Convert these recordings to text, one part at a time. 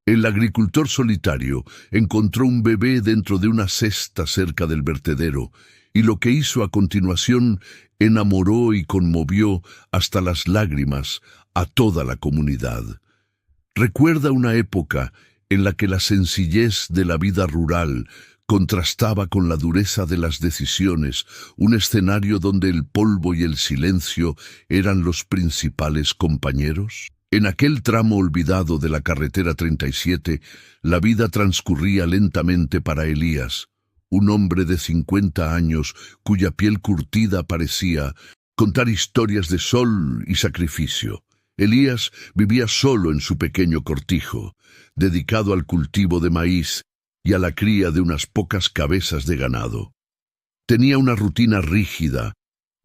El agricultor solitario encontró un bebé dentro de una cesta cerca del vertedero, y lo que hizo a continuación enamoró y conmovió hasta las lágrimas a toda la comunidad. Recuerda una época en la que la sencillez de la vida rural contrastaba con la dureza de las decisiones, un escenario donde el polvo y el silencio eran los principales compañeros. En aquel tramo olvidado de la carretera 37, la vida transcurría lentamente para Elías, un hombre de 50 años cuya piel curtida parecía contar historias de sol y sacrificio. Elías vivía solo en su pequeño cortijo, dedicado al cultivo de maíz y a la cría de unas pocas cabezas de ganado. Tenía una rutina rígida,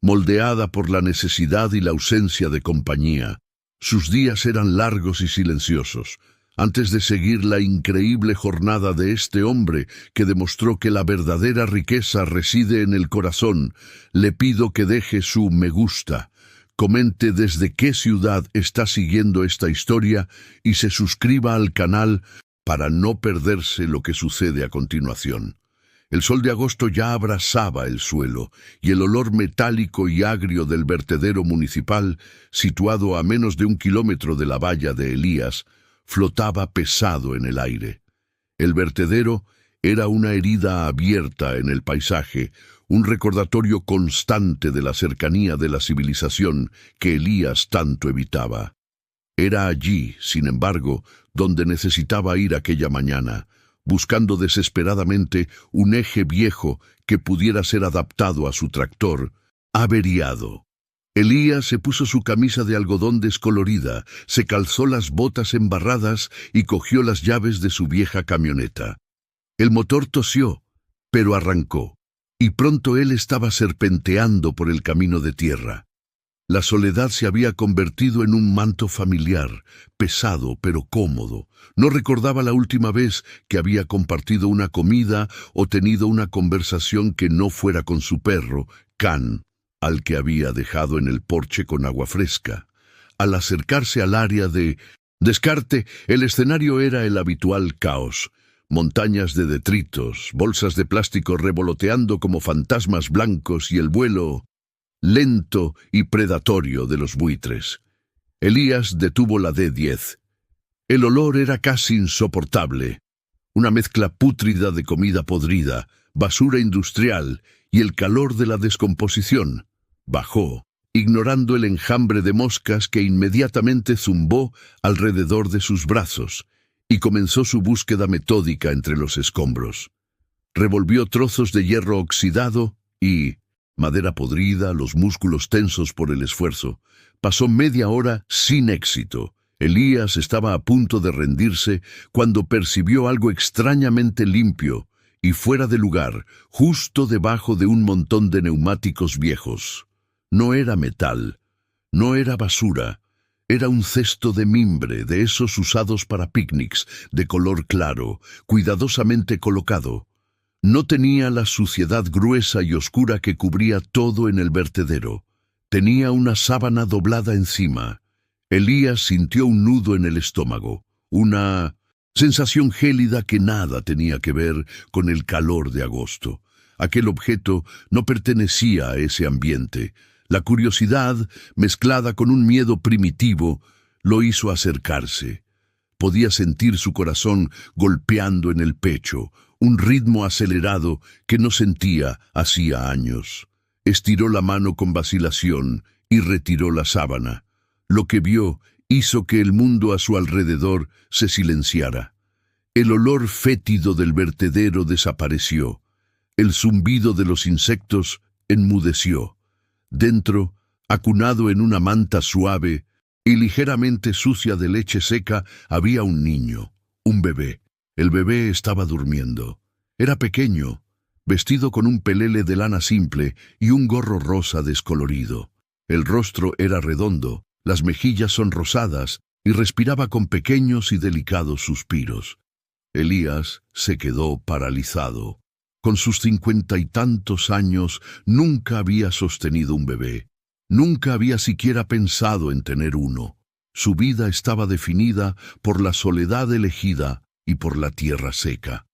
moldeada por la necesidad y la ausencia de compañía. Sus días eran largos y silenciosos, antes de seguir la increíble jornada de este hombre que demostró que la verdadera riqueza reside en el corazón. Le pido que deje su me gusta, comente desde qué ciudad está siguiendo esta historia y se suscriba al canal para no perderse lo que sucede a continuación. El sol de agosto ya abrasaba el suelo y el olor metálico y agrio del vertedero municipal, situado a menos de 1 kilómetro de la valla de Elías, flotaba pesado en el aire. El vertedero era una herida abierta en el paisaje, un recordatorio constante de la cercanía de la civilización que Elías tanto evitaba. Era allí, sin embargo, donde necesitaba ir aquella mañana, buscando desesperadamente un eje viejo que pudiera ser adaptado a su tractor, averiado. Elías se puso su camisa de algodón descolorida, se calzó las botas embarradas y cogió las llaves de su vieja camioneta. El motor tosió, pero arrancó, y pronto él estaba serpenteando por el camino de tierra. La soledad se había convertido en un manto familiar, pesado pero cómodo. No recordaba la última vez que había compartido una comida o tenido una conversación que no fuera con su perro, Can, al que había dejado en el porche con agua fresca. Al acercarse al área de descarte, el escenario era el habitual caos. Montañas de detritos, bolsas de plástico revoloteando como fantasmas blancos y el vuelo lento y predatorio de los buitres. Elías detuvo la D10. El olor era casi insoportable. Una mezcla pútrida de comida podrida, basura industrial y el calor de la descomposición. Bajó, ignorando el enjambre de moscas que inmediatamente zumbó alrededor de sus brazos, y comenzó su búsqueda metódica entre los escombros. Revolvió trozos de hierro oxidado y madera podrida, los músculos tensos por el esfuerzo. Pasó media hora sin éxito. Elías estaba a punto de rendirse cuando percibió algo extrañamente limpio y fuera de lugar, justo debajo de un montón de neumáticos viejos. No era metal, no era basura, era un cesto de mimbre, de esos usados para picnics, de color claro, cuidadosamente colocado. No tenía la suciedad gruesa y oscura que cubría todo en el vertedero. Tenía una sábana doblada encima. Elías sintió un nudo en el estómago, una sensación gélida que nada tenía que ver con el calor de agosto. Aquel objeto no pertenecía a ese ambiente. La curiosidad, mezclada con un miedo primitivo, lo hizo acercarse. Podía sentir su corazón golpeando en el pecho, un ritmo acelerado que no sentía hacía años. Estiró la mano con vacilación y retiró la sábana. Lo que vio hizo que el mundo a su alrededor se silenciara. El olor fétido del vertedero desapareció. El zumbido de los insectos enmudeció. Dentro, acunado en una manta suave y ligeramente sucia de leche seca, había un niño, un bebé. El bebé estaba durmiendo. Era pequeño, vestido con un pelele de lana simple y un gorro rosa descolorido. El rostro era redondo, las mejillas sonrosadas y respiraba con pequeños y delicados suspiros. Elías se quedó paralizado. Con sus 50 y tantos años nunca había sostenido un bebé. Nunca había siquiera pensado en tener uno. Su vida estaba definida por la soledad elegida y por la tierra seca.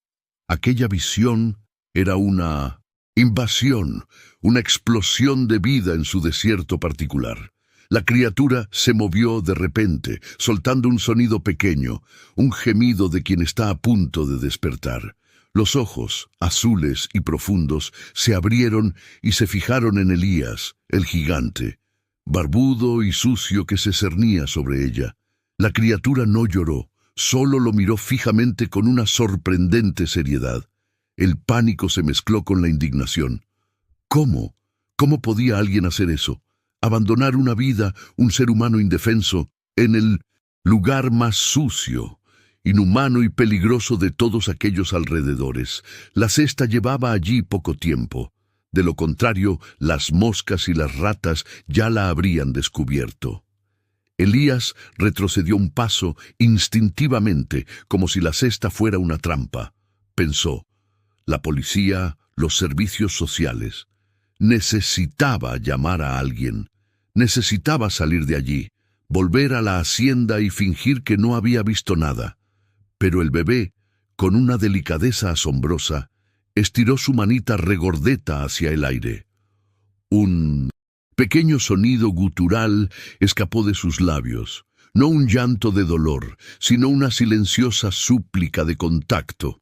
Aquella visión era una invasión, una explosión de vida en su desierto particular. La criatura se movió de repente, soltando un sonido pequeño, un gemido de quien está a punto de despertar. Los ojos, azules y profundos, se abrieron y se fijaron en Elías, el gigante, barbudo y sucio que se cernía sobre ella. La criatura no lloró, solo lo miró fijamente con una sorprendente seriedad. El pánico se mezcló con la indignación. ¿Cómo? ¿Cómo podía alguien hacer eso? Abandonar una vida, un ser humano indefenso, en el lugar más sucio, inhumano y peligroso de todos aquellos alrededores. La cesta llevaba allí poco tiempo. De lo contrario, las moscas y las ratas ya la habrían descubierto. Elías retrocedió un paso instintivamente, como si la cesta fuera una trampa. Pensó, la policía, los servicios sociales. Necesitaba llamar a alguien. Necesitaba salir de allí, volver a la hacienda y fingir que no había visto nada. Pero el bebé, con una delicadeza asombrosa, estiró su manita regordeta hacia el aire. Un pequeño sonido gutural escapó de sus labios, no un llanto de dolor, sino una silenciosa súplica de contacto.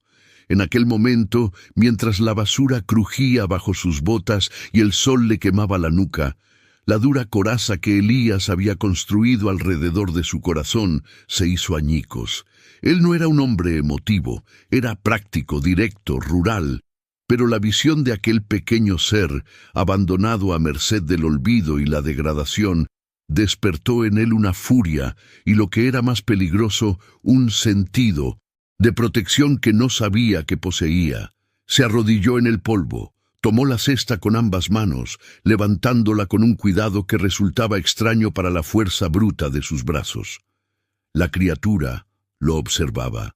En aquel momento, mientras la basura crujía bajo sus botas y el sol le quemaba la nuca, la dura coraza que Elías había construido alrededor de su corazón se hizo añicos. Él no era un hombre emotivo, era práctico, directo, rural, pero la visión de aquel pequeño ser, abandonado a merced del olvido y la degradación, despertó en él una furia y, lo que era más peligroso, un sentido de protección que no sabía que poseía. Se arrodilló en el polvo, tomó la cesta con ambas manos, levantándola con un cuidado que resultaba extraño para la fuerza bruta de sus brazos. La criatura lo observaba.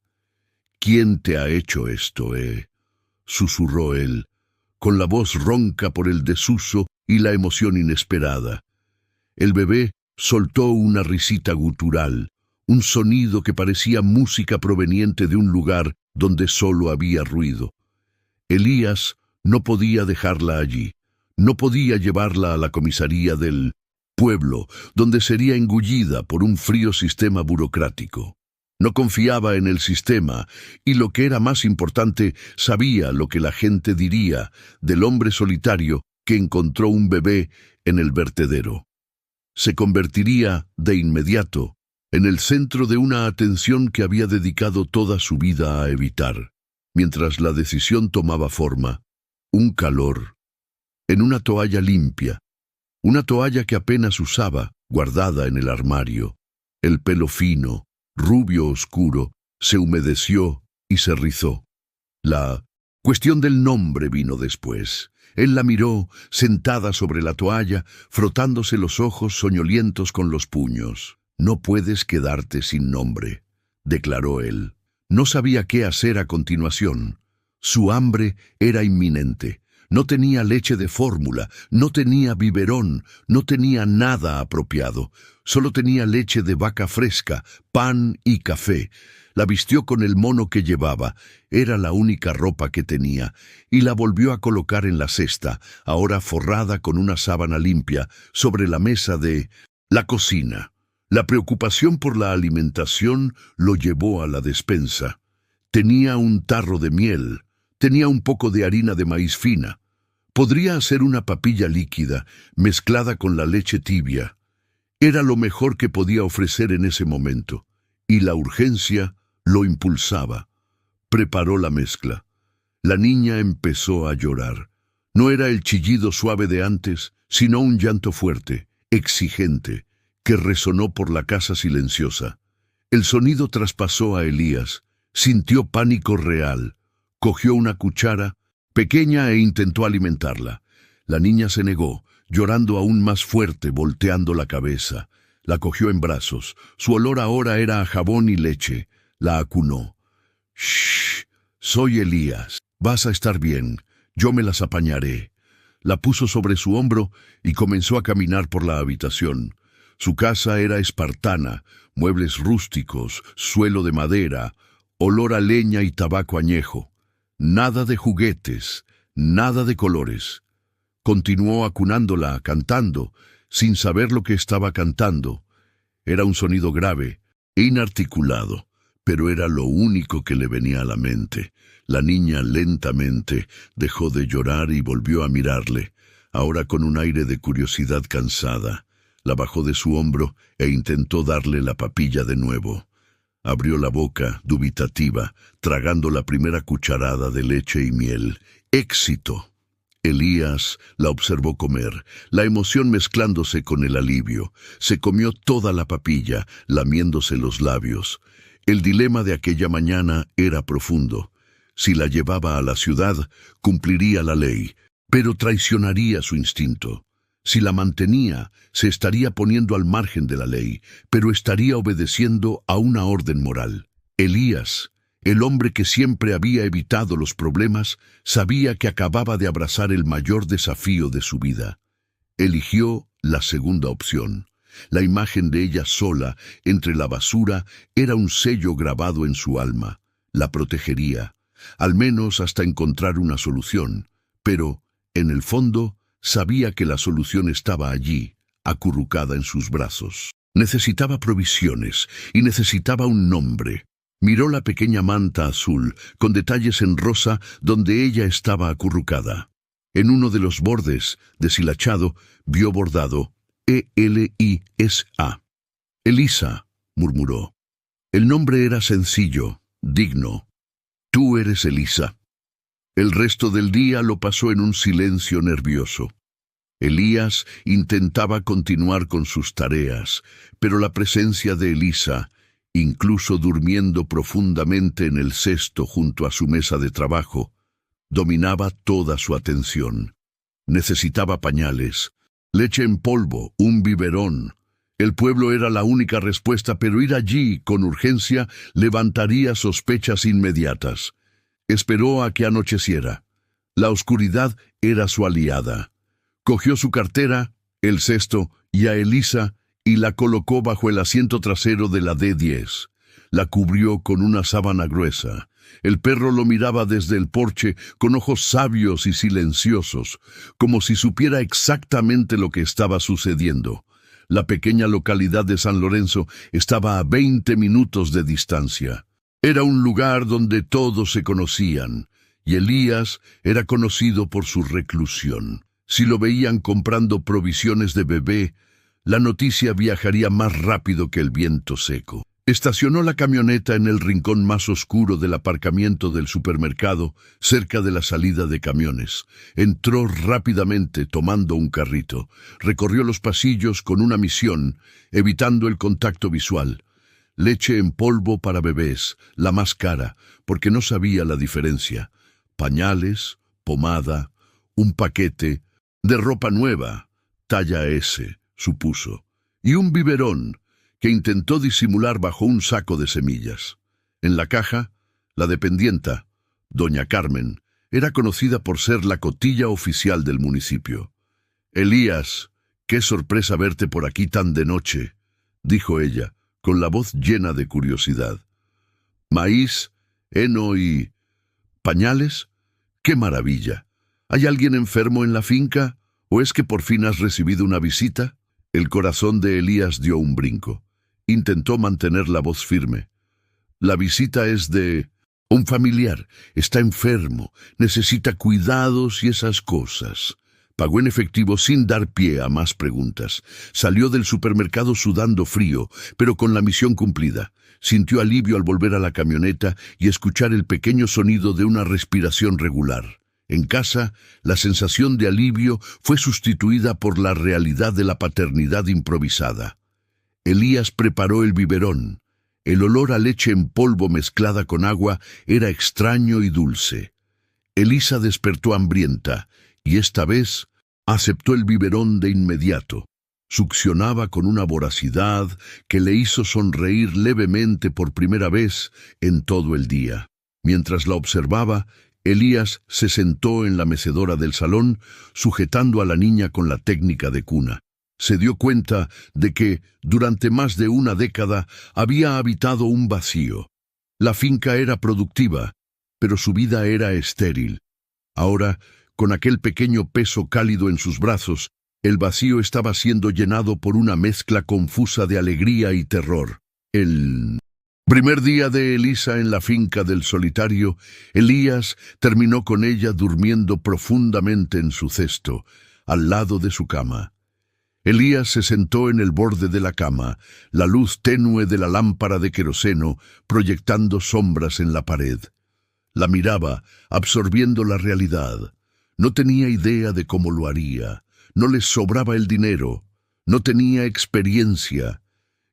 «¿Quién te ha hecho esto, susurró él, con la voz ronca por el desuso y la emoción inesperada. El bebé soltó una risita gutural, un sonido que parecía música proveniente de un lugar donde solo había ruido. Elías no podía dejarla allí, no podía llevarla a la comisaría del pueblo, donde sería engullida por un frío sistema burocrático. No confiaba en el sistema y, lo que era más importante, sabía lo que la gente diría del hombre solitario que encontró un bebé en el vertedero. Se convertiría de inmediato en el centro de una atención que había dedicado toda su vida a evitar. Mientras la decisión tomaba forma, un calor, en una toalla limpia, una toalla que apenas usaba, guardada en el armario, el pelo fino, rubio oscuro, se humedeció y se rizó. La cuestión del nombre vino después. Él la miró, sentada sobre la toalla, frotándose los ojos soñolientos con los puños. «No puedes quedarte sin nombre», declaró él. No sabía qué hacer a continuación. Su hambre era inminente. No tenía leche de fórmula, no tenía biberón, no tenía nada apropiado. Solo tenía leche de vaca fresca, pan y café. La vistió con el mono que llevaba, era la única ropa que tenía, y la volvió a colocar en la cesta, ahora forrada con una sábana limpia, sobre la mesa de la cocina. La preocupación por la alimentación lo llevó a la despensa. Tenía un tarro de miel, tenía un poco de harina de maíz fina. Podría hacer una papilla líquida, mezclada con la leche tibia. Era lo mejor que podía ofrecer en ese momento, y la urgencia lo impulsaba. Preparó la mezcla. La niña empezó a llorar. No era el chillido suave de antes, sino un llanto fuerte, exigente, que resonó por la casa silenciosa. El sonido traspasó a Elías. Sintió pánico real. Cogió una cuchara pequeña e intentó alimentarla. La niña se negó, llorando aún más fuerte, volteando la cabeza. La cogió en brazos. Su olor ahora era a jabón y leche. La acunó. «Shh, soy Elías. Vas a estar bien. Yo me las apañaré». La puso sobre su hombro y comenzó a caminar por la habitación. Su casa era espartana, muebles rústicos, suelo de madera, olor a leña y tabaco añejo. Nada de juguetes, nada de colores. Continuó acunándola, cantando, sin saber lo que estaba cantando. Era un sonido grave e inarticulado, pero era lo único que le venía a la mente. La niña lentamente dejó de llorar y volvió a mirarle, ahora con un aire de curiosidad cansada. La bajó de su hombro e intentó darle la papilla de nuevo. Abrió la boca, dubitativa, tragando la primera cucharada de leche y miel. ¡Éxito! Elías la observó comer, la emoción mezclándose con el alivio. Se comió toda la papilla, lamiéndose los labios. El dilema de aquella mañana era profundo. Si la llevaba a la ciudad, cumpliría la ley, pero traicionaría su instinto. Si la mantenía, se estaría poniendo al margen de la ley, pero estaría obedeciendo a una orden moral. Elías, el hombre que siempre había evitado los problemas, sabía que acababa de abrazar el mayor desafío de su vida. Eligió la segunda opción. La imagen de ella sola, entre la basura, era un sello grabado en su alma. La protegería, al menos hasta encontrar una solución, pero, en el fondo, sabía que la solución estaba allí, acurrucada en sus brazos. Necesitaba provisiones y necesitaba un nombre. Miró la pequeña manta azul, con detalles en rosa, donde ella estaba acurrucada. En uno de los bordes, deshilachado, vio bordado E-L-I-S-A. Elisa, murmuró. El nombre era sencillo, digno. Tú eres Elisa. El resto del día lo pasó en un silencio nervioso. Elías intentaba continuar con sus tareas, pero la presencia de Elisa, incluso durmiendo profundamente en el cesto junto a su mesa de trabajo, dominaba toda su atención. Necesitaba pañales, leche en polvo, un biberón. El pueblo era la única respuesta, pero ir allí, con urgencia, levantaría sospechas inmediatas. Esperó a que anocheciera. La oscuridad era su aliada. Cogió su cartera, el cesto y a Elisa y la colocó bajo el asiento trasero de la D10. La cubrió con una sábana gruesa. El perro lo miraba desde el porche con ojos sabios y silenciosos, como si supiera exactamente lo que estaba sucediendo. La pequeña localidad de San Lorenzo estaba a 20 minutos de distancia. Era un lugar donde todos se conocían, y Elías era conocido por su reclusión. Si lo veían comprando provisiones de bebé, la noticia viajaría más rápido que el viento seco. Estacionó la camioneta en el rincón más oscuro del aparcamiento del supermercado, cerca de la salida de camiones. Entró rápidamente tomando un carrito. Recorrió los pasillos con una misión, evitando el contacto visual. Leche en polvo para bebés, la más cara, porque no sabía la diferencia. Pañales, pomada, un paquete de ropa nueva, talla S, supuso, y un biberón que intentó disimular bajo un saco de semillas. En la caja, la dependienta, doña Carmen, era conocida por ser la cotilla oficial del municipio. «Elías, qué sorpresa verte por aquí tan de noche», dijo ella, con la voz llena de curiosidad. «Maíz, heno y... ¿pañales? ¡Qué maravilla! ¿Hay alguien enfermo en la finca? ¿O es que por fin has recibido una visita?» El corazón de Elías dio un brinco. Intentó mantener la voz firme. «La visita es de... un familiar. Está enfermo. Necesita cuidados y esas cosas». Pagó en efectivo sin dar pie a más preguntas. Salió del supermercado sudando frío, pero con la misión cumplida. Sintió alivio al volver a la camioneta y escuchar el pequeño sonido de una respiración regular. En casa, la sensación de alivio fue sustituida por la realidad de la paternidad improvisada. Elías preparó el biberón. El olor a leche en polvo mezclada con agua era extraño y dulce. Elisa despertó hambrienta, y esta vez aceptó el biberón de inmediato. Succionaba con una voracidad que le hizo sonreír levemente por primera vez en todo el día. Mientras la observaba, Elías se sentó en la mecedora del salón, sujetando a la niña con la técnica de cuna. Se dio cuenta de que, durante más de una década, había habitado un vacío. La finca era productiva, pero su vida era estéril. Ahora, con aquel pequeño peso cálido en sus brazos, el vacío estaba siendo llenado por una mezcla confusa de alegría y terror. El primer día de Elisa en la finca del solitario, Elías terminó con ella durmiendo profundamente en su cesto, al lado de su cama. Elías se sentó en el borde de la cama, la luz tenue de la lámpara de queroseno proyectando sombras en la pared. La miraba, absorbiendo la realidad. No tenía idea de cómo lo haría, no le sobraba el dinero, no tenía experiencia.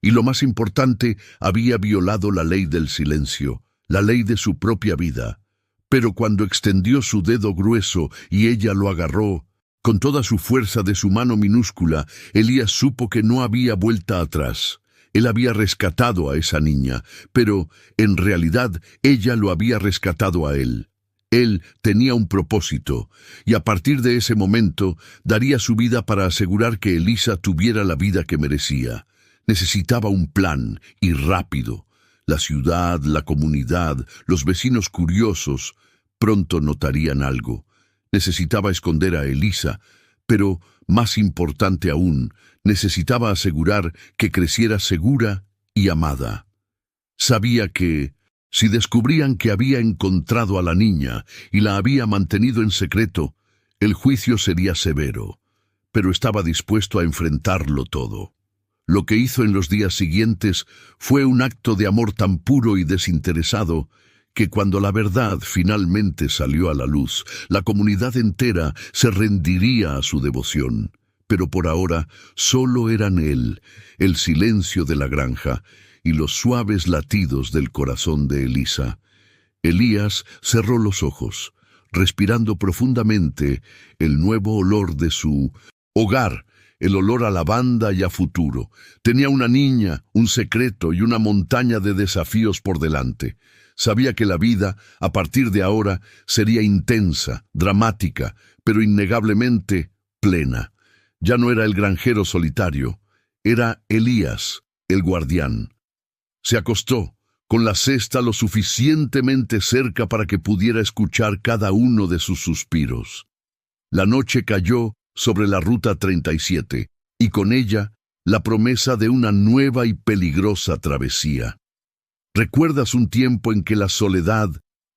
Y lo más importante, había violado la ley del silencio, la ley de su propia vida. Pero cuando extendió su dedo grueso y ella lo agarró, con toda su fuerza de su mano minúscula, Elías supo que no había vuelta atrás. Él había rescatado a esa niña, pero, en realidad, ella lo había rescatado a él. Él tenía un propósito, y a partir de ese momento, daría su vida para asegurar que Elisa tuviera la vida que merecía. Necesitaba un plan, y rápido. La ciudad, la comunidad, los vecinos curiosos, pronto notarían algo. Necesitaba esconder a Elisa, pero, más importante aún, necesitaba asegurar que creciera segura y amada. Sabía que, si descubrían que había encontrado a la niña y la había mantenido en secreto, el juicio sería severo, pero estaba dispuesto a enfrentarlo todo. Lo que hizo en los días siguientes fue un acto de amor tan puro y desinteresado que cuando la verdad finalmente salió a la luz, la comunidad entera se rendiría a su devoción. Pero por ahora solo eran él, el silencio de la granja y los suaves latidos del corazón de Elisa. Elías cerró los ojos, respirando profundamente el nuevo olor de su hogar, el olor a lavanda y a futuro. Tenía una niña, un secreto y una montaña de desafíos por delante. Sabía que la vida, a partir de ahora, sería intensa, dramática, pero innegablemente plena. Ya no era el granjero solitario, era Elías, el guardián. Se acostó, con la cesta lo suficientemente cerca para que pudiera escuchar cada uno de sus suspiros. La noche cayó sobre la Ruta 37, y con ella la promesa de una nueva y peligrosa travesía. ¿Recuerdas un tiempo en que la soledad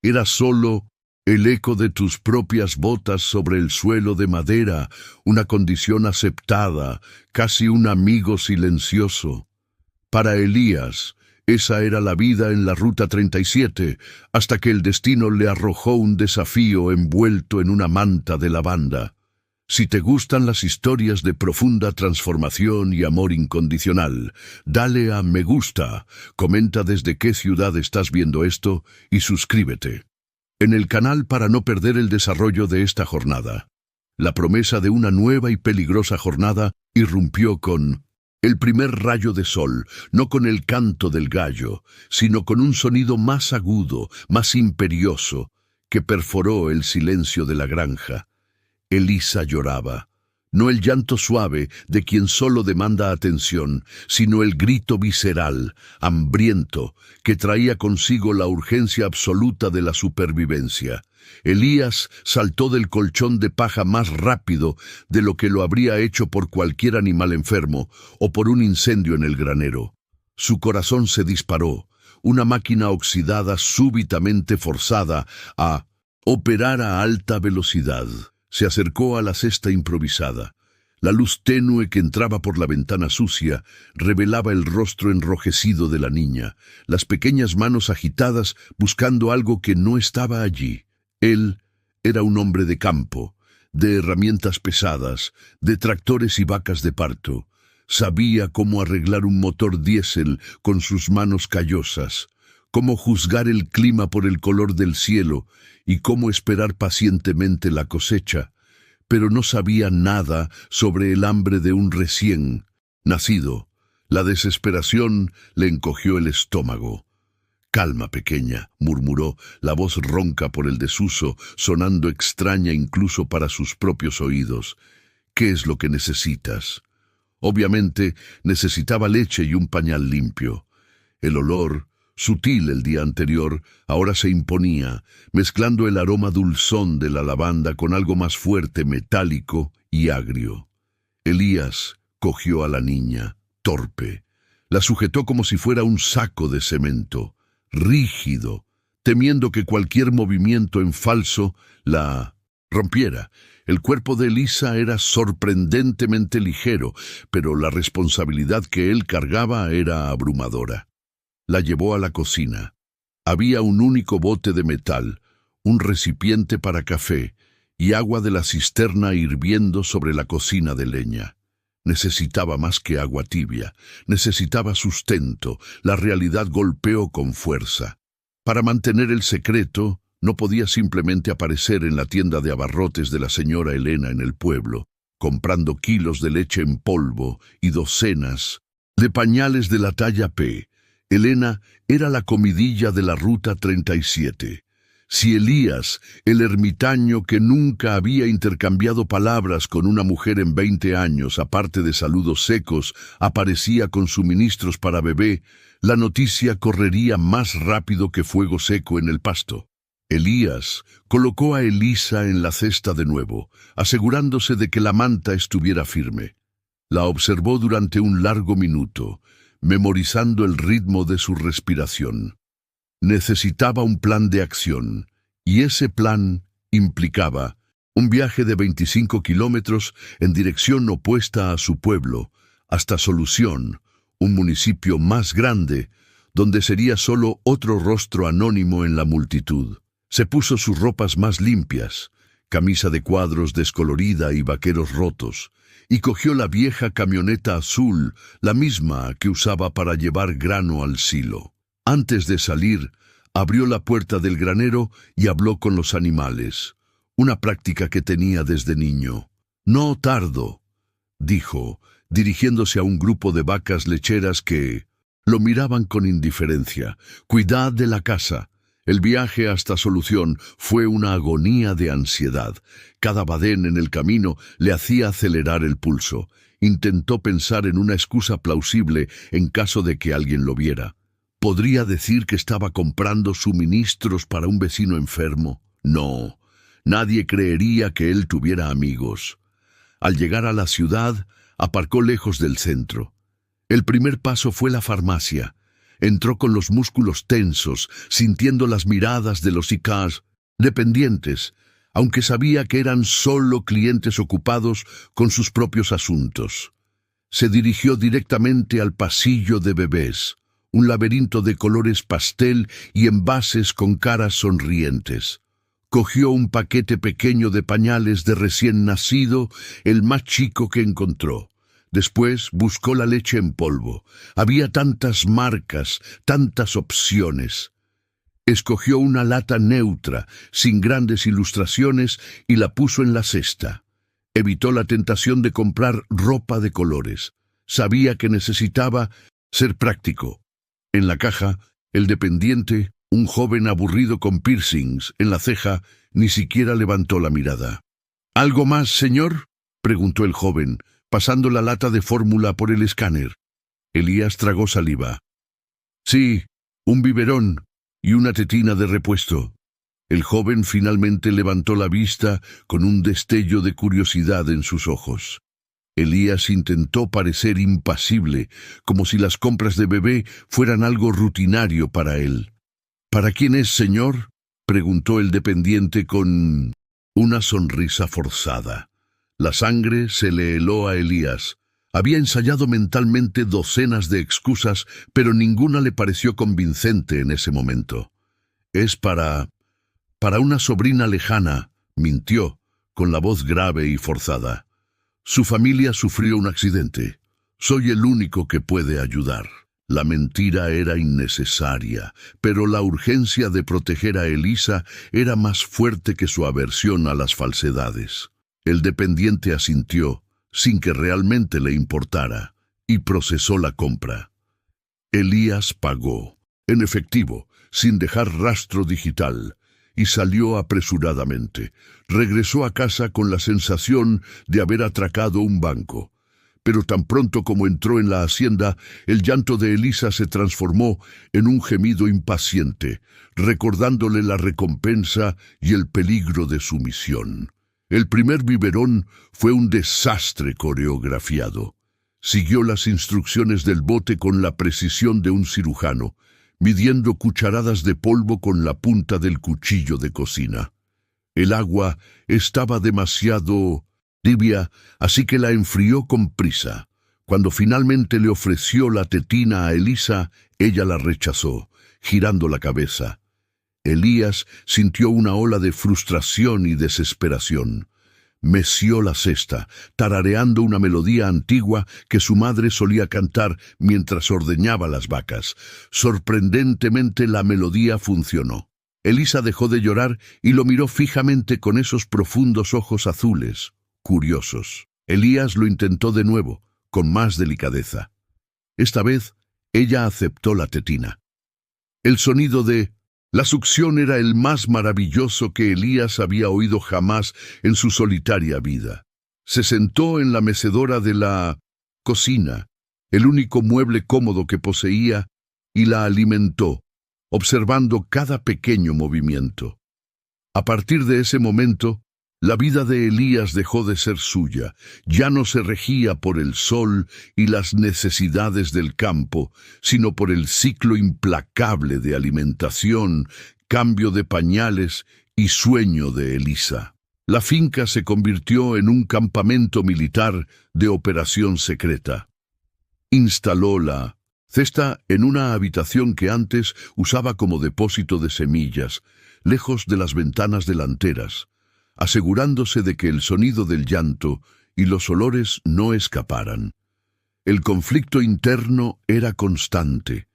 era solo el eco de tus propias botas sobre el suelo de madera, una condición aceptada, casi un amigo silencioso? Para Elías, esa era la vida en la Ruta 37, hasta que el destino le arrojó un desafío envuelto en una manta de lavanda. Si te gustan las historias de profunda transformación y amor incondicional, dale a me gusta, comenta desde qué ciudad estás viendo esto y suscríbete en el canal para no perder el desarrollo de esta jornada. La promesa de una nueva y peligrosa jornada irrumpió con el primer rayo de sol, no con el canto del gallo, sino con un sonido más agudo, más imperioso, que perforó el silencio de la granja. Elisa lloraba, no el llanto suave de quien solo demanda atención, sino el grito visceral, hambriento, que traía consigo la urgencia absoluta de la supervivencia. Elías saltó del colchón de paja más rápido de lo que lo habría hecho por cualquier animal enfermo o por un incendio en el granero. Su corazón se disparó, una máquina oxidada súbitamente forzada a operar a alta velocidad. Se acercó a la cesta improvisada. La luz tenue que entraba por la ventana sucia revelaba el rostro enrojecido de la niña, las pequeñas manos agitadas buscando algo que no estaba allí. Él era un hombre de campo, de herramientas pesadas, de tractores y vacas de parto. Sabía cómo arreglar un motor diésel con sus manos callosas, cómo juzgar el clima por el color del cielo y cómo esperar pacientemente la cosecha, pero no sabía nada sobre el hambre de un recién nacido. La desesperación le encogió el estómago. «Calma, pequeña», murmuró, la voz ronca por el desuso, sonando extraña incluso para sus propios oídos. «¿Qué es lo que necesitas?» Obviamente, necesitaba leche y un pañal limpio. El olor, sutil el día anterior, ahora se imponía, mezclando el aroma dulzón de la lavanda con algo más fuerte, metálico y agrio. Elías cogió a la niña, torpe. La sujetó como si fuera un saco de cemento, rígido, temiendo que cualquier movimiento en falso la rompiera. El cuerpo de Elisa era sorprendentemente ligero, pero la responsabilidad que él cargaba era abrumadora. La llevó a la cocina. Había un único bote de metal, un recipiente para café y agua de la cisterna hirviendo sobre la cocina de leña. Necesitaba más que agua tibia, necesitaba sustento. La realidad golpeó con fuerza. Para mantener el secreto, no podía simplemente aparecer en la tienda de abarrotes de la señora Elena en el pueblo, comprando kilos de leche en polvo y docenas de pañales de la talla P. Elena era la comidilla de la Ruta 37. Si Elías, el ermitaño que nunca había intercambiado palabras con una mujer en 20 años, aparte de saludos secos, aparecía con suministros para bebé, la noticia correría más rápido que fuego seco en el pasto. Elías colocó a Elisa en la cesta de nuevo, asegurándose de que la manta estuviera firme. La observó durante un largo minuto, memorizando el ritmo de su respiración. Necesitaba un plan de acción, y ese plan implicaba un viaje de 25 kilómetros en dirección opuesta a su pueblo, hasta Solución, un municipio más grande, donde sería solo otro rostro anónimo en la multitud. Se puso sus ropas más limpias, camisa de cuadros descolorida y vaqueros rotos, y cogió la vieja camioneta azul, la misma que usaba para llevar grano al silo. Antes de salir, abrió la puerta del granero y habló con los animales, una práctica que tenía desde niño. «No tardo», dijo, dirigiéndose a un grupo de vacas lecheras que lo miraban con indiferencia. «Cuidad de la casa». El viaje hasta Solución fue una agonía de ansiedad. Cada badén en el camino le hacía acelerar el pulso. Intentó pensar en una excusa plausible en caso de que alguien lo viera. ¿Podría decir que estaba comprando suministros para un vecino enfermo? No, nadie creería que él tuviera amigos. Al llegar a la ciudad, aparcó lejos del centro. El primer paso fue la farmacia. Entró con los músculos tensos, sintiendo las miradas de los ICAs dependientes, aunque sabía que eran solo clientes ocupados con sus propios asuntos. Se dirigió directamente al pasillo de bebés, un laberinto de colores pastel y envases con caras sonrientes. Cogió un paquete pequeño de pañales de recién nacido, el más chico que encontró. Después buscó la leche en polvo. Había tantas marcas, tantas opciones. Escogió una lata neutra, sin grandes ilustraciones, y la puso en la cesta. Evitó la tentación de comprar ropa de colores. Sabía que necesitaba ser práctico. En la caja, el dependiente, un joven aburrido con piercings en la ceja, ni siquiera levantó la mirada. «¿Algo más, señor?», preguntó el joven, pasando la lata de fórmula por el escáner. Elías tragó saliva. «Sí, un biberón y una tetina de repuesto». El joven finalmente levantó la vista con un destello de curiosidad en sus ojos. Elías intentó parecer impasible, como si las compras de bebé fueran algo rutinario para él. «¿Para quién es, señor?», preguntó el dependiente con una sonrisa forzada. La sangre se le heló a Elías. Había ensayado mentalmente docenas de excusas, pero ninguna le pareció convincente en ese momento. «Es para una sobrina lejana», mintió, con la voz grave y forzada. «Su familia sufrió un accidente. Soy el único que puede ayudar». La mentira era innecesaria, pero la urgencia de proteger a Elisa era más fuerte que su aversión a las falsedades. El dependiente asintió, sin que realmente le importara, y procesó la compra. Elías pagó, en efectivo, sin dejar rastro digital, y salió apresuradamente. Regresó a casa con la sensación de haber atracado un banco. Pero tan pronto como entró en la hacienda, el llanto de Elisa se transformó en un gemido impaciente, recordándole la recompensa y el peligro de su misión. El primer biberón fue un desastre coreografiado. Siguió las instrucciones del bote con la precisión de un cirujano, midiendo cucharadas de polvo con la punta del cuchillo de cocina. El agua estaba demasiado tibia, así que la enfrió con prisa. Cuando finalmente le ofreció la tetina a Elisa, ella la rechazó, girando la cabeza. Elías sintió una ola de frustración y desesperación. Meció la cesta, tarareando una melodía antigua que su madre solía cantar mientras ordeñaba las vacas. Sorprendentemente, la melodía funcionó. Elisa dejó de llorar y lo miró fijamente con esos profundos ojos azules, curiosos. Elías lo intentó de nuevo, con más delicadeza. Esta vez, ella aceptó la tetina. El sonido de la succión era el más maravilloso que Elías había oído jamás en su solitaria vida. Se sentó en la mecedora de la cocina, el único mueble cómodo que poseía, y la alimentó, observando cada pequeño movimiento. A partir de ese momento, la vida de Elías dejó de ser suya, ya no se regía por el sol y las necesidades del campo, sino por el ciclo implacable de alimentación, cambio de pañales y sueño de Elisa. La finca se convirtió en un campamento militar de operación secreta. Instaló la cesta en una habitación que antes usaba como depósito de semillas, lejos de las ventanas delanteras, asegurándose de que el sonido del llanto y los olores no escaparan. El conflicto interno era constante.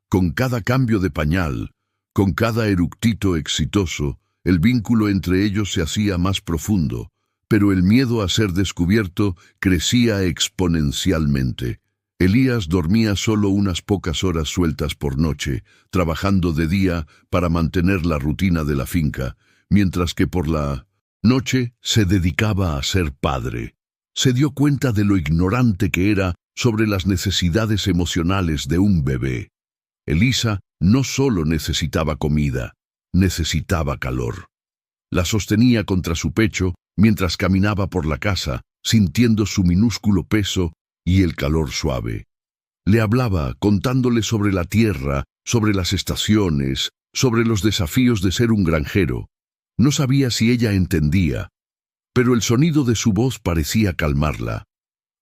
Con cada cambio de pañal, con cada eructito exitoso, el vínculo entre ellos se hacía más profundo, pero el miedo a ser descubierto crecía exponencialmente. Elías dormía solo unas pocas horas sueltas por noche, trabajando de día para mantener la rutina de la finca, mientras que por la noche se dedicaba a ser padre. Se dio cuenta de lo ignorante que era sobre las necesidades emocionales de un bebé. Elisa no solo necesitaba comida, necesitaba calor. La sostenía contra su pecho mientras caminaba por la casa, sintiendo su minúsculo peso y el calor suave. Le hablaba, contándole sobre la tierra, sobre las estaciones, sobre los desafíos de ser un granjero. No sabía si ella entendía, pero el sonido de su voz parecía calmarla.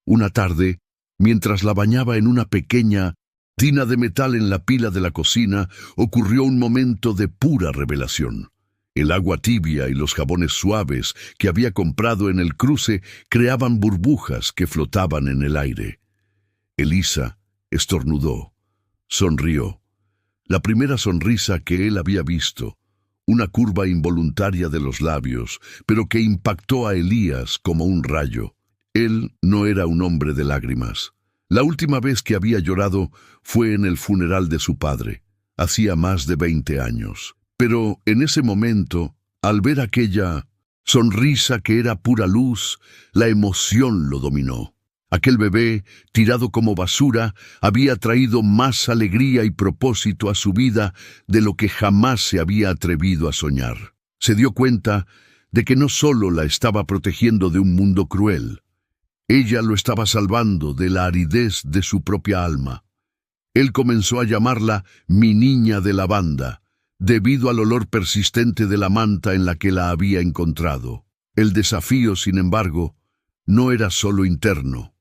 Una tarde, mientras la bañaba en una pequeña tina de metal en la pila de la cocina, ocurrió un momento de pura revelación. El agua tibia y los jabones suaves que había comprado en el cruce creaban burbujas que flotaban en el aire. Elisa estornudó, sonrió. La primera sonrisa que él había visto, una curva involuntaria de los labios, pero que impactó a Elías como un rayo. Él no era un hombre de lágrimas. La última vez que había llorado fue en el funeral de su padre, hacía más de 20 años. Pero en ese momento, al ver aquella sonrisa que era pura luz, la emoción lo dominó. Aquel bebé, tirado como basura, había traído más alegría y propósito a su vida de lo que jamás se había atrevido a soñar. Se dio cuenta de que no solo la estaba protegiendo de un mundo cruel, ella lo estaba salvando de la aridez de su propia alma. Él comenzó a llamarla mi niña de lavanda, debido al olor persistente de la manta en la que la había encontrado. El desafío, sin embargo, no era solo interno.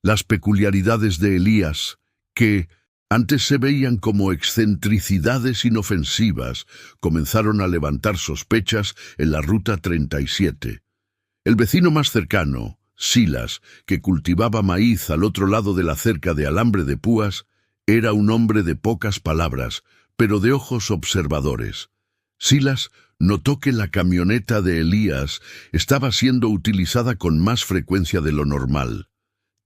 Las peculiaridades de Elías, que antes se veían como excentricidades inofensivas, comenzaron a levantar sospechas en la Ruta 37. El vecino más cercano, Silas, que cultivaba maíz al otro lado de la cerca de alambre de púas, era un hombre de pocas palabras, pero de ojos observadores. Silas notó que la camioneta de Elías estaba siendo utilizada con más frecuencia de lo normal.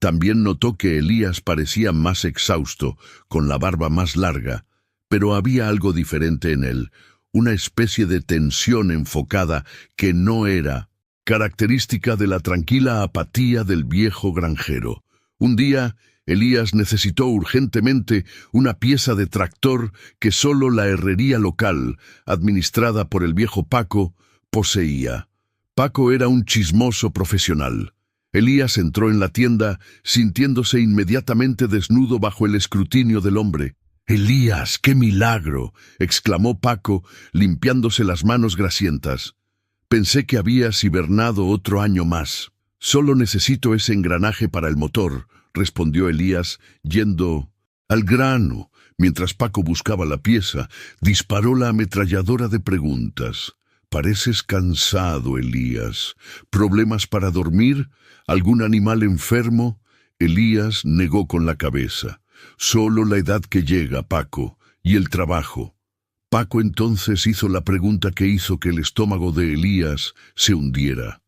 También notó que Elías parecía más exhausto, con la barba más larga, pero había algo diferente en él, una especie de tensión enfocada que no era característica de la tranquila apatía del viejo granjero. Un día, Elías necesitó urgentemente una pieza de tractor que solo la herrería local, administrada por el viejo Paco, poseía. Paco era un chismoso profesional. Elías entró en la tienda sintiéndose inmediatamente desnudo bajo el escrutinio del hombre. «¡Elías, qué milagro!», exclamó Paco, limpiándose las manos grasientas. «Pensé que habías hibernado otro año más». «Solo necesito ese engranaje para el motor», respondió Elías, yendo al grano. Mientras Paco buscaba la pieza, disparó la ametralladora de preguntas. «Pareces cansado, Elías. ¿Problemas para dormir? ¿Algún animal enfermo?» Elías negó con la cabeza. «Solo la edad que llega, Paco, y el trabajo». Paco entonces hizo la pregunta que hizo que el estómago de Elías se hundiera.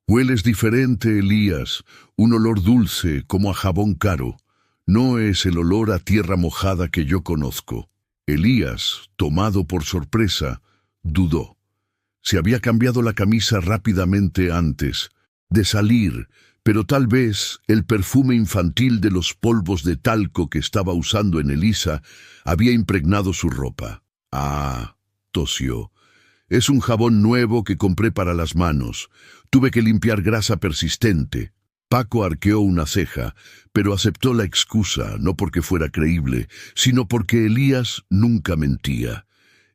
«Hueles diferente, Elías, un olor dulce como a jabón caro. No es el olor a tierra mojada que yo conozco». Elías, tomado por sorpresa, dudó. Se había cambiado la camisa rápidamente antes de salir, pero tal vez el perfume infantil de los polvos de talco que estaba usando en Elisa había impregnado su ropa. «Ah», tosió. «Es un jabón nuevo que compré para las manos. Tuve que limpiar grasa persistente». Paco arqueó una ceja, pero aceptó la excusa, no porque fuera creíble, sino porque Elías nunca mentía.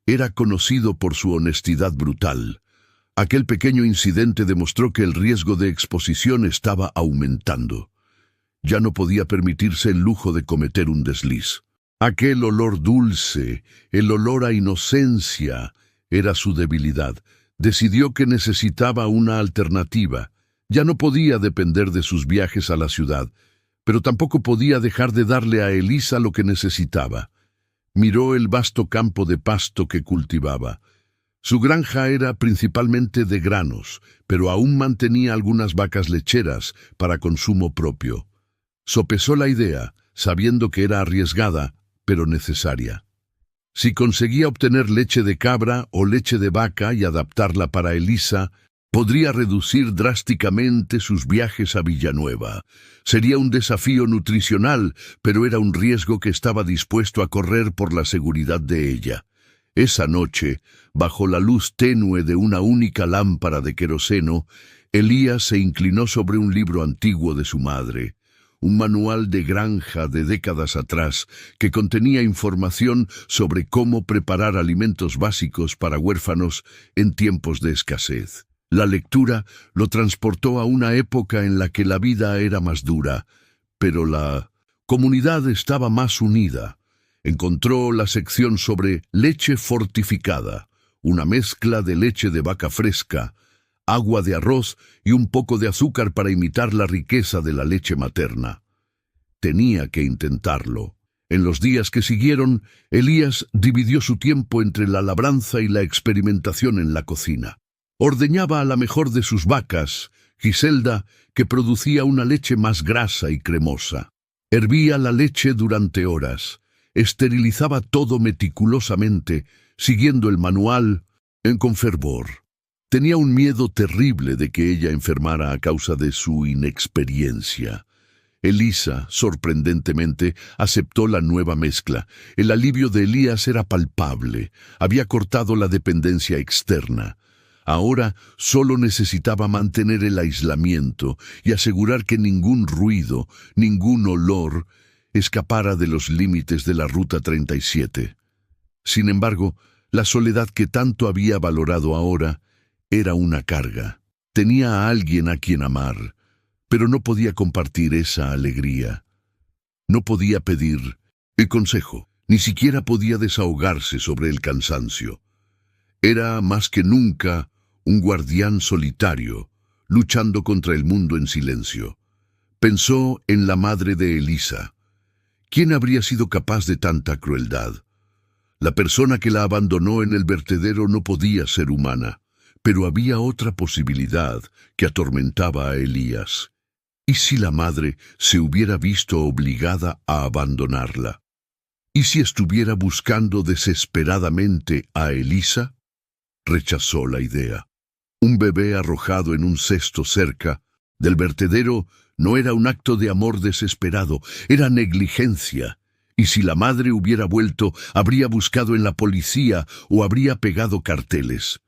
Era conocido por su honestidad brutal. Aquel pequeño incidente demostró que el riesgo de exposición estaba aumentando. Ya no podía permitirse el lujo de cometer un desliz. Aquel olor dulce, el olor a inocencia, era su debilidad. Decidió que necesitaba una alternativa. Ya no podía depender de sus viajes a la ciudad, pero tampoco podía dejar de darle a Elisa lo que necesitaba. Miró el vasto campo de pasto que cultivaba. Su granja era principalmente de granos, pero aún mantenía algunas vacas lecheras para consumo propio. Sopesó la idea, sabiendo que era arriesgada, pero necesaria. Si conseguía obtener leche de cabra o leche de vaca y adaptarla para Elisa, podría reducir drásticamente sus viajes a Villanueva. Sería un desafío nutricional, pero era un riesgo que estaba dispuesto a correr por la seguridad de ella. Esa noche, bajo la luz tenue de una única lámpara de queroseno, Elías se inclinó sobre un libro antiguo de su madre, un manual de granja de décadas atrás que contenía información sobre cómo preparar alimentos básicos para huérfanos en tiempos de escasez. La lectura lo transportó a una época en la que la vida era más dura, pero la comunidad estaba más unida. Encontró la sección sobre leche fortificada, una mezcla de leche de vaca fresca, agua de arroz y un poco de azúcar para imitar la riqueza de la leche materna. Tenía que intentarlo. En los días que siguieron, Elías dividió su tiempo entre la labranza y la experimentación en la cocina. Ordeñaba a la mejor de sus vacas, Giselda, que producía una leche más grasa y cremosa. Hervía la leche durante horas. Esterilizaba todo meticulosamente, siguiendo el manual con fervor. Tenía un miedo terrible de que ella enfermara a causa de su inexperiencia. Elisa, sorprendentemente, aceptó la nueva mezcla. El alivio de Elías era palpable. Había cortado la dependencia externa. Ahora solo necesitaba mantener el aislamiento y asegurar que ningún ruido, ningún olor, escapara de los límites de la Ruta 37. Sin embargo, la soledad que tanto había valorado ahora era una carga. Tenía a alguien a quien amar, pero no podía compartir esa alegría. No podía pedir el consejo, ni siquiera podía desahogarse sobre el cansancio. Era más que nunca un guardián solitario, luchando contra el mundo en silencio. Pensó en la madre de Elisa. ¿Quién habría sido capaz de tanta crueldad? La persona que la abandonó en el vertedero no podía ser humana, pero había otra posibilidad que atormentaba a Elías. ¿Y si la madre se hubiera visto obligada a abandonarla? ¿Y si estuviera buscando desesperadamente a Elisa? Rechazó la idea. Un bebé arrojado en un cesto cerca del vertedero No era un acto de amor desesperado, era negligencia. Y si la madre hubiera vuelto, habría buscado en la policía o habría pegado carteles.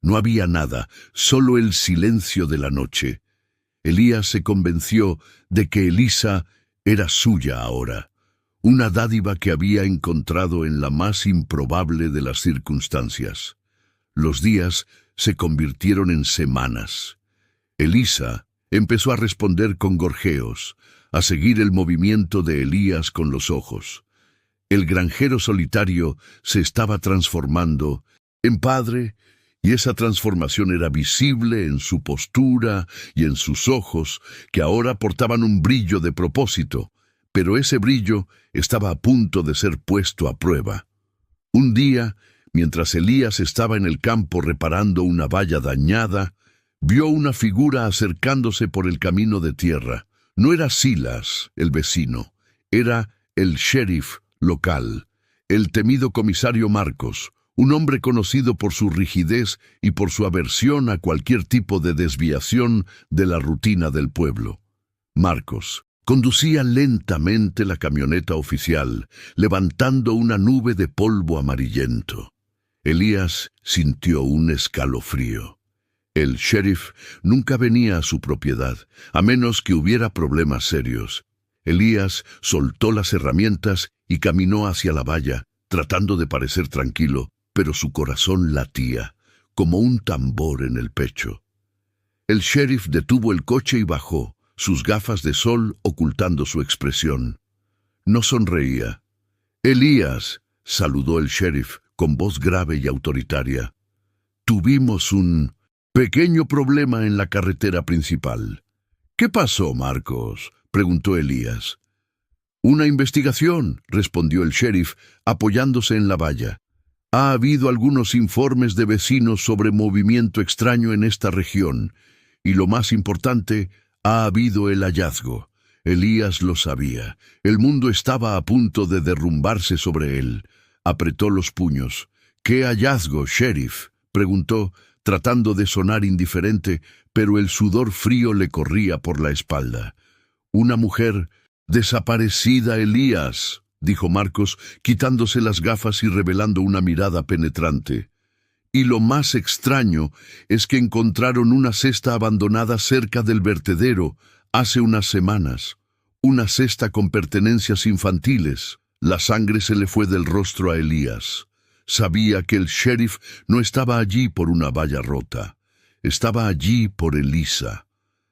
No había nada, solo el silencio de la noche. Elías se convenció de que Elisa era suya ahora, una dádiva que había encontrado en la más improbable de las circunstancias. Los días se convirtieron en semanas. Elisa empezó a responder con gorjeos, a seguir el movimiento de Elías con los ojos. El granjero solitario se estaba transformando en padre, y esa transformación era visible en su postura y en sus ojos, que ahora portaban un brillo de propósito, pero ese brillo estaba a punto de ser puesto a prueba. Un día, mientras Elías estaba en el campo reparando una valla dañada, vio una figura acercándose por el camino de tierra. No era Silas, el vecino, era el sheriff local, el temido comisario Marcos, un hombre conocido por su rigidez y por su aversión a cualquier tipo de desviación de la rutina del pueblo. Marcos conducía lentamente la camioneta oficial, levantando una nube de polvo amarillento. Elías sintió un escalofrío. El sheriff nunca venía a su propiedad, a menos que hubiera problemas serios. Elías soltó las herramientas y caminó hacia la valla, tratando de parecer tranquilo, pero su corazón latía, como un tambor en el pecho. El sheriff detuvo el coche y bajó, sus gafas de sol ocultando su expresión. No sonreía. «Elías», saludó el sheriff con voz grave y autoritaria. «Tuvimos un pequeño problema en la carretera principal». «¿Qué pasó, Marcos?», preguntó Elías. «Una investigación», respondió el sheriff, apoyándose en la valla. «Ha habido algunos informes de vecinos sobre movimiento extraño en esta región, y lo más importante, ha habido el hallazgo». Elías lo sabía. El mundo estaba a punto de derrumbarse sobre él. Apretó los puños. «¿Qué hallazgo, sheriff?», preguntó, tratando de sonar indiferente, pero el sudor frío le corría por la espalda. «Una mujer desaparecida, Elías», dijo Marcos, quitándose las gafas y revelando una mirada penetrante. «Y lo más extraño es que encontraron una cesta abandonada cerca del vertedero hace unas semanas. Una cesta con pertenencias infantiles». La sangre se le fue del rostro a Elías. Sabía que el sheriff no estaba allí por una valla rota. Estaba allí por Elisa.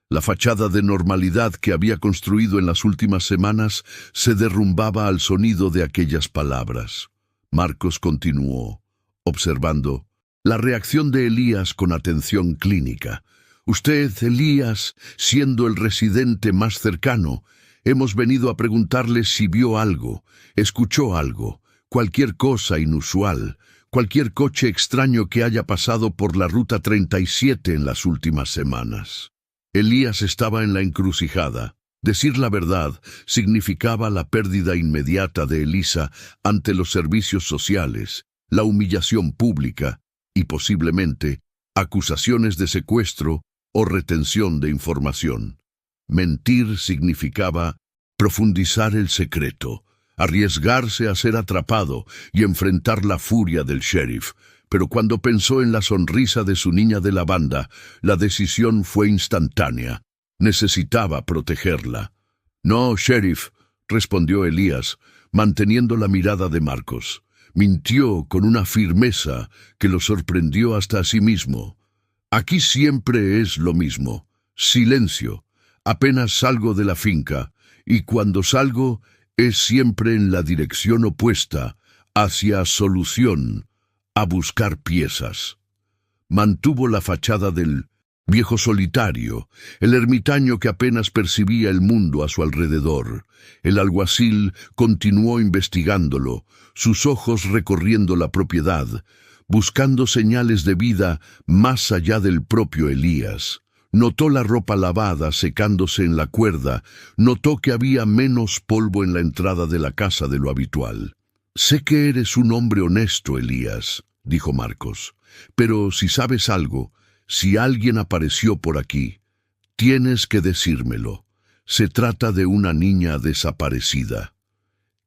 La fachada de normalidad que había construido en las últimas semanas se derrumbaba al sonido de aquellas palabras. Marcos continuó, observando la reacción de Elías con atención clínica. «Usted, Elías, siendo el residente más cercano, hemos venido a preguntarle si vio algo, escuchó algo, cualquier cosa inusual, cualquier coche extraño que haya pasado por la Ruta 37 en las últimas semanas». Elías estaba en la encrucijada. Decir la verdad significaba la pérdida inmediata de Elisa ante los servicios sociales, la humillación pública y posiblemente acusaciones de secuestro o retención de información. Mentir significaba profundizar el secreto, arriesgarse a ser atrapado y enfrentar la furia del sheriff. Pero cuando pensó en la sonrisa de su niña de lavanda, la decisión fue instantánea. Necesitaba protegerla. «No, sheriff», respondió Elías, manteniendo la mirada de Marcos. Mintió con una firmeza que lo sorprendió hasta a sí mismo. «Aquí siempre es lo mismo. Silencio. Apenas salgo de la finca, y cuando salgo es siempre en la dirección opuesta, hacia solución, a buscar piezas». Mantuvo la fachada del viejo solitario, el ermitaño que apenas percibía el mundo a su alrededor. El alguacil continuó investigándolo, sus ojos recorriendo la propiedad, buscando señales de vida más allá del propio Elías. Notó la ropa lavada secándose en la cuerda, notó que había menos polvo en la entrada de la casa de lo habitual. «Sé que eres un hombre honesto, Elías», dijo Marcos, «pero si sabes algo, si alguien apareció por aquí, tienes que decírmelo. Se trata de una niña desaparecida.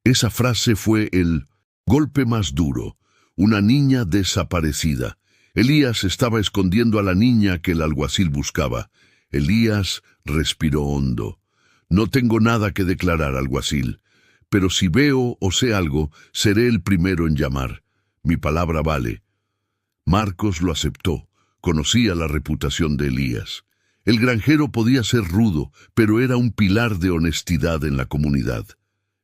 Esa frase fue el golpe más duro. Una niña desaparecida. Elías estaba escondiendo a la niña que el alguacil buscaba. Elías respiró hondo. No tengo nada que declarar, alguacil, pero si veo o sé algo, seré el primero en llamar. Mi palabra vale. Marcos lo aceptó. Conocía la reputación de Elías. El granjero podía ser rudo, pero era un pilar de honestidad en la comunidad.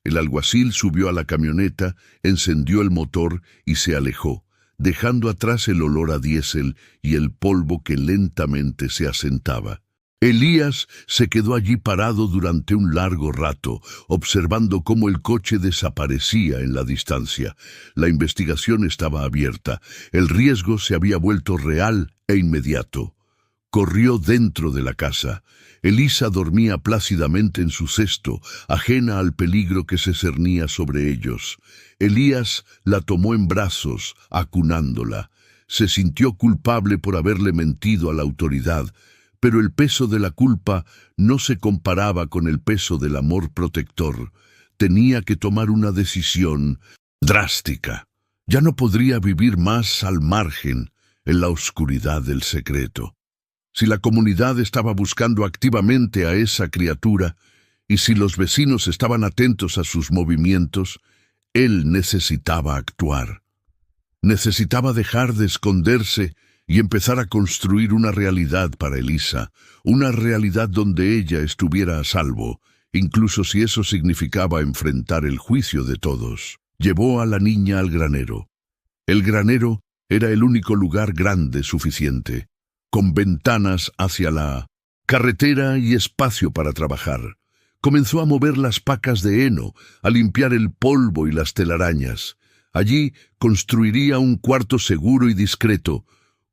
El alguacil subió a la camioneta, encendió el motor y se alejó, dejando atrás el olor a diésel y el polvo que lentamente se asentaba. Elías se quedó allí parado durante un largo rato, observando cómo el coche desaparecía en la distancia. La investigación estaba abierta. El riesgo se había vuelto real e inmediato. Corrió dentro de la casa. Elisa dormía plácidamente en su cesto, ajena al peligro que se cernía sobre ellos. Elías la tomó en brazos, acunándola. Se sintió culpable por haberle mentido a la autoridad, pero el peso de la culpa no se comparaba con el peso del amor protector. Tenía que tomar una decisión drástica. Ya no podría vivir más al margen, en la oscuridad del secreto. Si la comunidad estaba buscando activamente a esa criatura, y si los vecinos estaban atentos a sus movimientos, él necesitaba actuar. Necesitaba dejar de esconderse y empezar a construir una realidad para Elisa, una realidad donde ella estuviera a salvo, incluso si eso significaba enfrentar el juicio de todos. Llevó a la niña al granero. El granero era el único lugar grande suficiente, con ventanas hacia la carretera y espacio para trabajar. Comenzó a mover las pacas de heno, a limpiar el polvo y las telarañas. Allí construiría un cuarto seguro y discreto,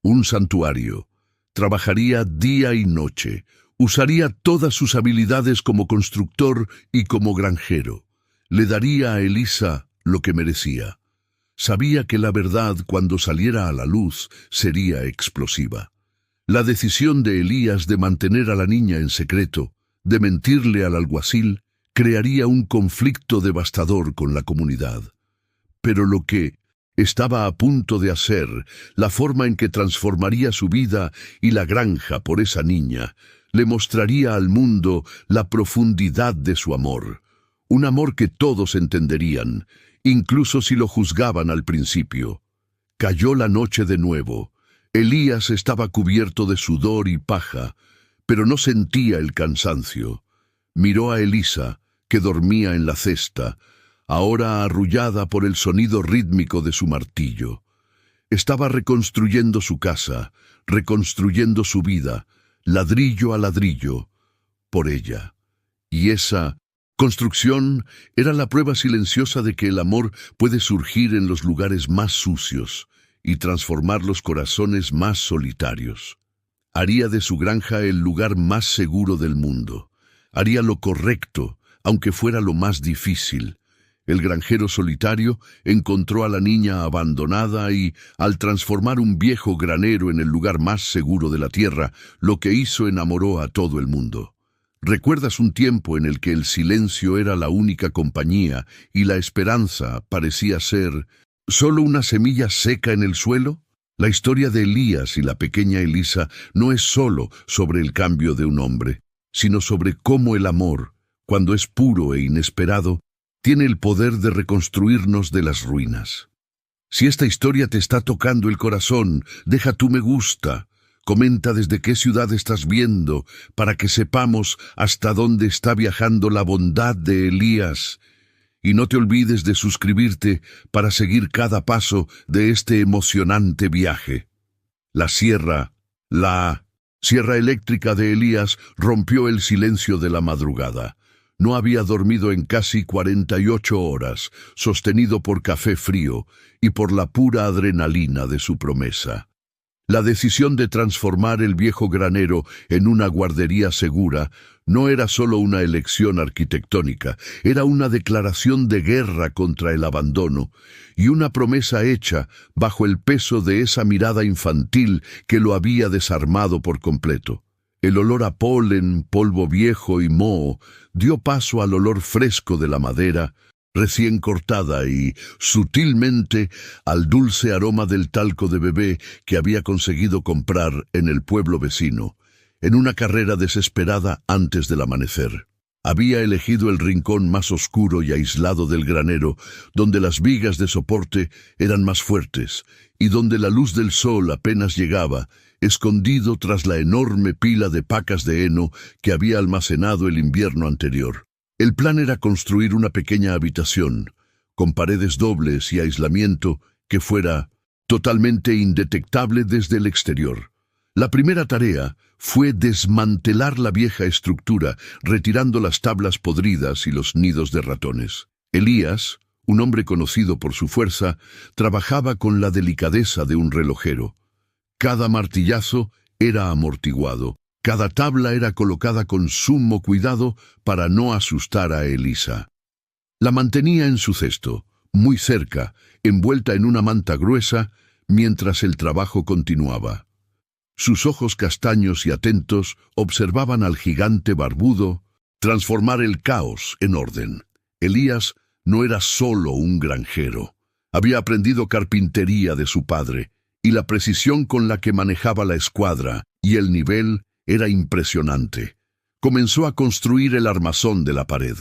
un santuario. Trabajaría día y noche. Usaría todas sus habilidades como constructor y como granjero. Le daría a Elisa lo que merecía. Sabía que la verdad, cuando saliera a la luz, sería explosiva. La decisión de Elías de mantener a la niña en secreto, de mentirle al alguacil, crearía un conflicto devastador con la comunidad. Pero lo que estaba a punto de hacer, la forma en que transformaría su vida y la granja por esa niña, le mostraría al mundo la profundidad de su amor. Un amor que todos entenderían, incluso si lo juzgaban al principio. Cayó la noche de nuevo. Elías estaba cubierto de sudor y paja, pero no sentía el cansancio. Miró a Elisa, que dormía en la cesta, ahora arrullada por el sonido rítmico de su martillo. Estaba reconstruyendo su casa, reconstruyendo su vida, ladrillo a ladrillo, por ella. Y esa construcción era la prueba silenciosa de que el amor puede surgir en los lugares más sucios y transformar los corazones más solitarios. Haría de su granja el lugar más seguro del mundo. Haría lo correcto, aunque fuera lo más difícil. El granjero solitario encontró a la niña abandonada y, al transformar un viejo granero en el lugar más seguro de la tierra, lo que hizo enamoró a todo el mundo. ¿Recuerdas un tiempo en el que el silencio era la única compañía y la esperanza parecía ser solo una semilla seca en el suelo? La historia de Elías y la pequeña Elisa no es solo sobre el cambio de un hombre, sino sobre cómo el amor, cuando es puro e inesperado, tiene el poder de reconstruirnos de las ruinas. Si esta historia te está tocando el corazón, deja tu me gusta. Comenta desde qué ciudad estás viendo, para que sepamos hasta dónde está viajando la bondad de Elías. Y no te olvides de suscribirte para seguir cada paso de este emocionante viaje. La sierra eléctrica de Elías rompió el silencio de la madrugada. No había dormido en casi 48 horas, sostenido por café frío y por la pura adrenalina de su promesa. La decisión de transformar el viejo granero en una guardería segura no era solo una elección arquitectónica, era una declaración de guerra contra el abandono y una promesa hecha bajo el peso de esa mirada infantil que lo había desarmado por completo. El olor a polen, polvo viejo y moho dio paso al olor fresco de la madera, recién cortada, y, sutilmente, al dulce aroma del talco de bebé que había conseguido comprar en el pueblo vecino, en una carrera desesperada antes del amanecer. Había elegido el rincón más oscuro y aislado del granero, donde las vigas de soporte eran más fuertes, y donde la luz del sol apenas llegaba, escondido tras la enorme pila de pacas de heno que había almacenado el invierno anterior. El plan era construir una pequeña habitación, con paredes dobles y aislamiento, que fuera totalmente indetectable desde el exterior. La primera tarea fue desmantelar la vieja estructura, retirando las tablas podridas y los nidos de ratones. Elías, un hombre conocido por su fuerza, trabajaba con la delicadeza de un relojero. Cada martillazo era amortiguado, cada tabla era colocada con sumo cuidado para no asustar a Elisa. La mantenía en su cesto, muy cerca, envuelta en una manta gruesa, mientras el trabajo continuaba. Sus ojos castaños y atentos observaban al gigante barbudo transformar el caos en orden. Elías no era solo un granjero. Había aprendido carpintería de su padre, y la precisión con la que manejaba la escuadra y el nivel era impresionante. Comenzó a construir el armazón de la pared.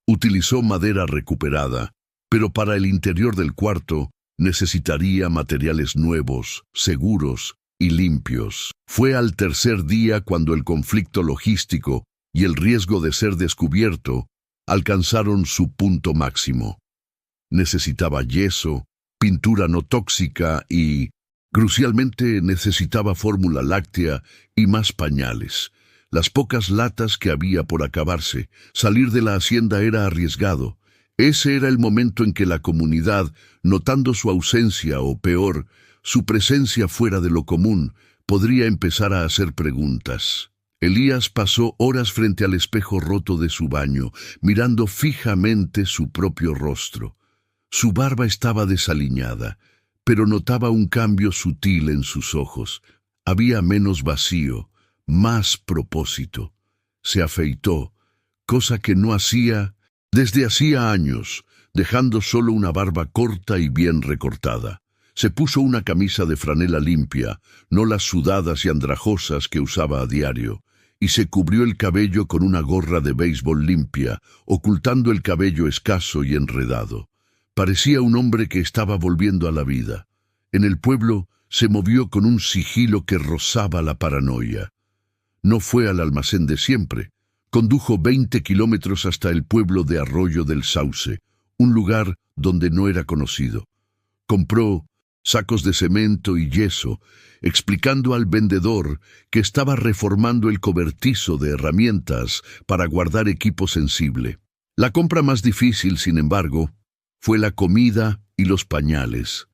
Utilizó madera recuperada, pero para el interior del cuarto necesitaría materiales nuevos, seguros y limpios. Fue al tercer día cuando el conflicto logístico y el riesgo de ser descubierto alcanzaron su punto máximo. Necesitaba yeso, pintura no tóxica y, crucialmente, necesitaba fórmula láctea y más pañales. Las pocas latas que había por acabarse. Salir de la hacienda era arriesgado. Ese era el momento en que la comunidad, notando su ausencia o peor, su presencia fuera de lo común, podría empezar a hacer preguntas. Elías pasó horas frente al espejo roto de su baño, mirando fijamente su propio rostro. Su barba estaba desaliñada, pero notaba un cambio sutil en sus ojos. Había menos vacío, más propósito. Se afeitó, cosa que no hacía desde hacía años, dejando solo una barba corta y bien recortada. Se puso una camisa de franela limpia, no las sudadas y andrajosas que usaba a diario, y se cubrió el cabello con una gorra de béisbol limpia, ocultando el cabello escaso y enredado. Parecía un hombre que estaba volviendo a la vida. En el pueblo se movió con un sigilo que rozaba la paranoia. No fue al almacén de siempre. Condujo 20 kilómetros hasta el pueblo de Arroyo del Sauce, un lugar donde no era conocido. Compró sacos de cemento y yeso, explicando al vendedor que estaba reformando el cobertizo de herramientas para guardar equipo sensible. La compra más difícil, sin embargo, fue la comida y los pañales.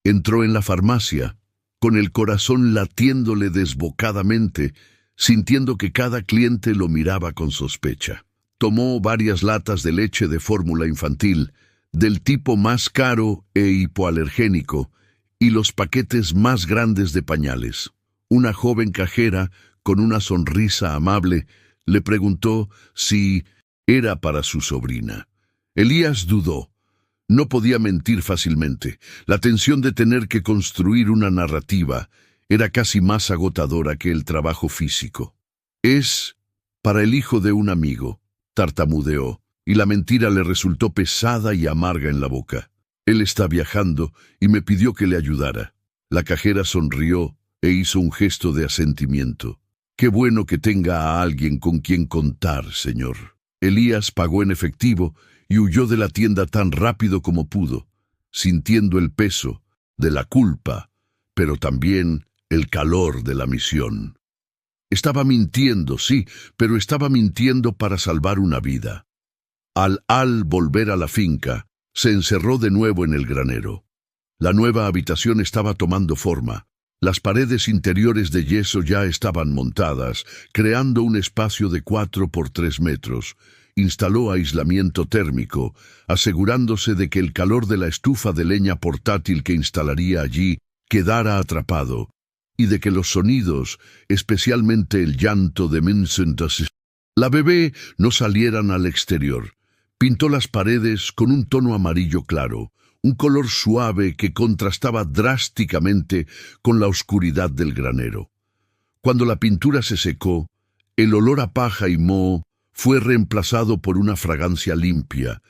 Entró en la farmacia, con el corazón latiéndole desbocadamente, sintiendo que cada cliente lo miraba con sospecha. Tomó varias latas de leche de fórmula infantil, del tipo más caro e hipoalergénico, y los paquetes más grandes de pañales. Una joven cajera, con una sonrisa amable, le preguntó si era para su sobrina. Elías dudó. No podía mentir fácilmente. La tensión de tener que construir una narrativa era casi más agotadora que el trabajo físico. Es para el hijo de un amigo, tartamudeó, y la mentira le resultó pesada y amarga en la boca. Él está viajando y me pidió que le ayudara. La cajera sonrió e hizo un gesto de asentimiento. Qué bueno que tenga a alguien con quien contar, señor. Elías pagó en efectivo y huyó de la tienda tan rápido como pudo, sintiendo el peso de la culpa, pero también el calor de la misión. Estaba mintiendo, sí, pero estaba mintiendo para salvar una vida. Al volver a la finca, se encerró de nuevo en el granero. La nueva habitación estaba tomando forma. Las paredes interiores de yeso ya estaban montadas, creando un espacio de 4 por 3 metros. Instaló aislamiento térmico, asegurándose de que el calor de la estufa de leña portátil que instalaría allí quedara atrapado, y de que los sonidos, especialmente el llanto de Vincent, la bebé, no salieran al exterior. Pintó las paredes con un tono amarillo claro, un color suave que contrastaba drásticamente con la oscuridad del granero. Cuando la pintura se secó, el olor a paja y moho fue reemplazado por una fragancia limpia,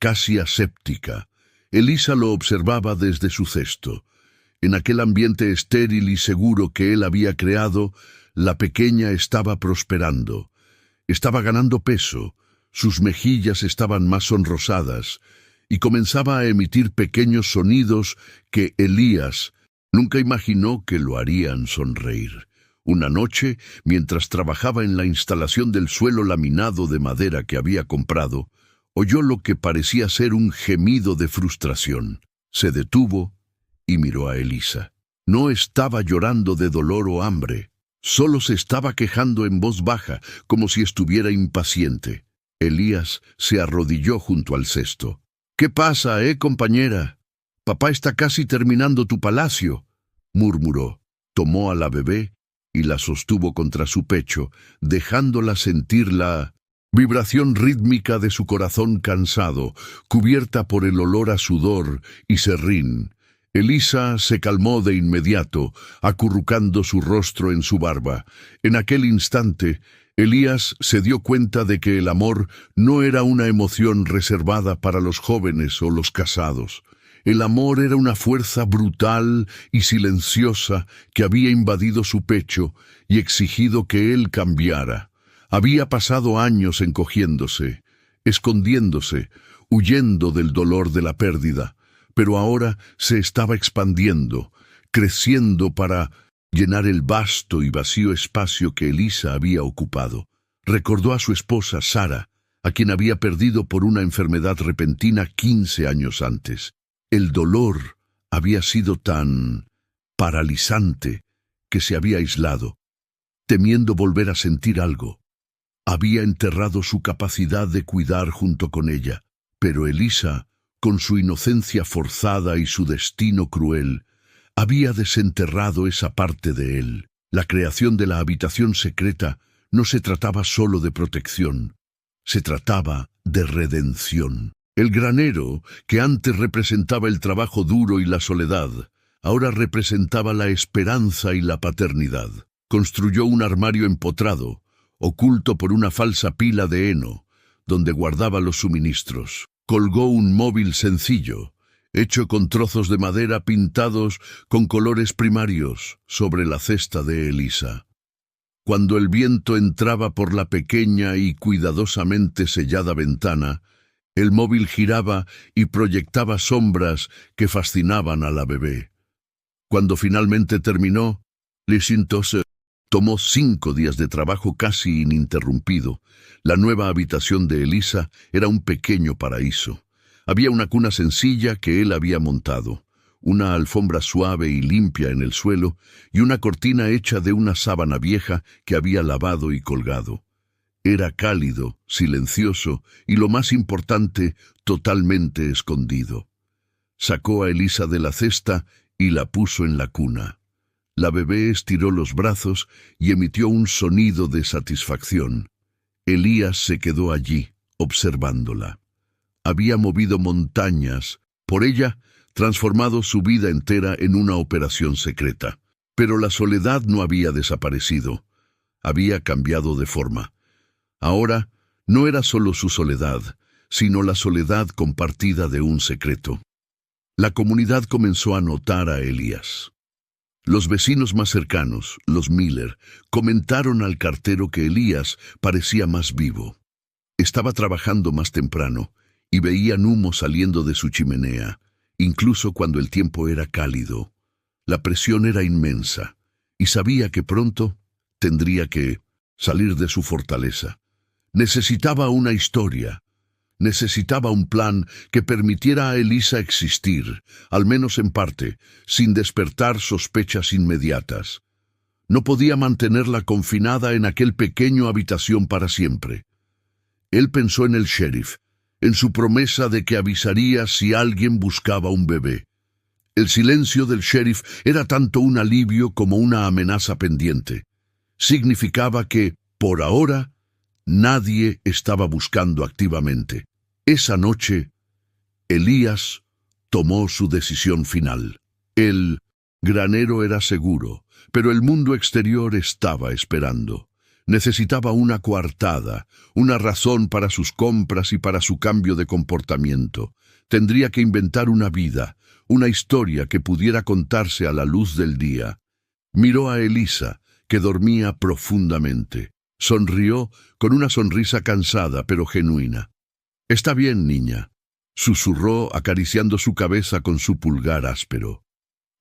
casi aséptica. Elisa lo observaba desde su cesto. En aquel ambiente estéril y seguro que él había creado, la pequeña estaba prosperando. Estaba ganando peso, sus mejillas estaban más sonrosadas, y comenzaba a emitir pequeños sonidos que Elías nunca imaginó que lo harían sonreír. Una noche, mientras trabajaba en la instalación del suelo laminado de madera que había comprado, oyó lo que parecía ser un gemido de frustración. Se detuvo y miró a Elisa. No estaba llorando de dolor o hambre, solo se estaba quejando en voz baja, como si estuviera impaciente. Elías se arrodilló junto al cesto. «¿Qué pasa, compañera? Papá está casi terminando tu palacio», murmuró. Tomó a la bebé y la sostuvo contra su pecho, dejándola sentir la vibración rítmica de su corazón cansado, cubierta por el olor a sudor y serrín. Elisa se calmó de inmediato, acurrucando su rostro en su barba. En aquel instante, Elías se dio cuenta de que el amor no era una emoción reservada para los jóvenes o los casados. El amor era una fuerza brutal y silenciosa que había invadido su pecho y exigido que él cambiara. Había pasado años encogiéndose, escondiéndose, huyendo del dolor de la pérdida, pero ahora se estaba expandiendo, creciendo para llenar el vasto y vacío espacio que Elisa había ocupado. Recordó a su esposa Sara, a quien había perdido por una enfermedad repentina 15 años antes. El dolor había sido tan paralizante que se había aislado, temiendo volver a sentir algo. Había enterrado su capacidad de cuidar junto con ella, pero Elisa, con su inocencia forzada y su destino cruel, había desenterrado esa parte de él. La creación de la habitación secreta no se trataba solo de protección, se trataba de redención. El granero, que antes representaba el trabajo duro y la soledad, ahora representaba la esperanza y la paternidad. Construyó un armario empotrado, oculto por una falsa pila de heno, donde guardaba los suministros. Colgó un móvil sencillo, hecho con trozos de madera pintados con colores primarios, sobre la cesta de Elisa. Cuando el viento entraba por la pequeña y cuidadosamente sellada ventana, el móvil giraba y proyectaba sombras que fascinaban a la bebé. Cuando finalmente terminó, Lisintose tomó 5 días de trabajo casi ininterrumpido. La nueva habitación de Elisa era un pequeño paraíso. Había una cuna sencilla que él había montado, una alfombra suave y limpia en el suelo y una cortina hecha de una sábana vieja que había lavado y colgado. Era cálido, silencioso y, lo más importante, totalmente escondido. Sacó a Elisa de la cesta y la puso en la cuna. La bebé estiró los brazos y emitió un sonido de satisfacción. Elías se quedó allí, observándola. Había movido montañas, por ella, transformado su vida entera en una operación secreta. Pero la soledad no había desaparecido. Había cambiado de forma. Ahora, no era solo su soledad, sino la soledad compartida de un secreto. La comunidad comenzó a notar a Elías. Los vecinos más cercanos, los Miller, comentaron al cartero que Elías parecía más vivo. Estaba trabajando más temprano y veían humo saliendo de su chimenea, incluso cuando el tiempo era cálido. La presión era inmensa y sabía que pronto tendría que salir de su fortaleza. Necesitaba una historia. Necesitaba un plan que permitiera a Elisa existir, al menos en parte, sin despertar sospechas inmediatas. No podía mantenerla confinada en aquel pequeño habitación para siempre. Él pensó en el sheriff, en su promesa de que avisaría si alguien buscaba un bebé. El silencio del sheriff era tanto un alivio como una amenaza pendiente. Significaba que, por ahora, nadie estaba buscando activamente. Esa noche, Elías tomó su decisión final. El granero era seguro, pero el mundo exterior estaba esperando. Necesitaba una coartada, una razón para sus compras y para su cambio de comportamiento. Tendría que inventar una vida, una historia que pudiera contarse a la luz del día. Miró a Elisa, que dormía profundamente. Sonrió con una sonrisa cansada pero genuina. «Está bien, niña», susurró acariciando su cabeza con su pulgar áspero.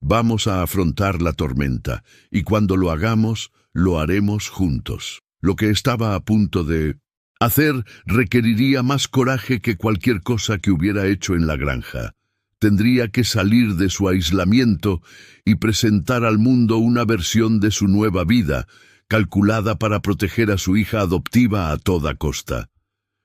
«Vamos a afrontar la tormenta, y cuando lo hagamos, lo haremos juntos». Lo que estaba a punto de hacer requeriría más coraje que cualquier cosa que hubiera hecho en la granja. Tendría que salir de su aislamiento y presentar al mundo una versión de su nueva vida, calculada para proteger a su hija adoptiva a toda costa.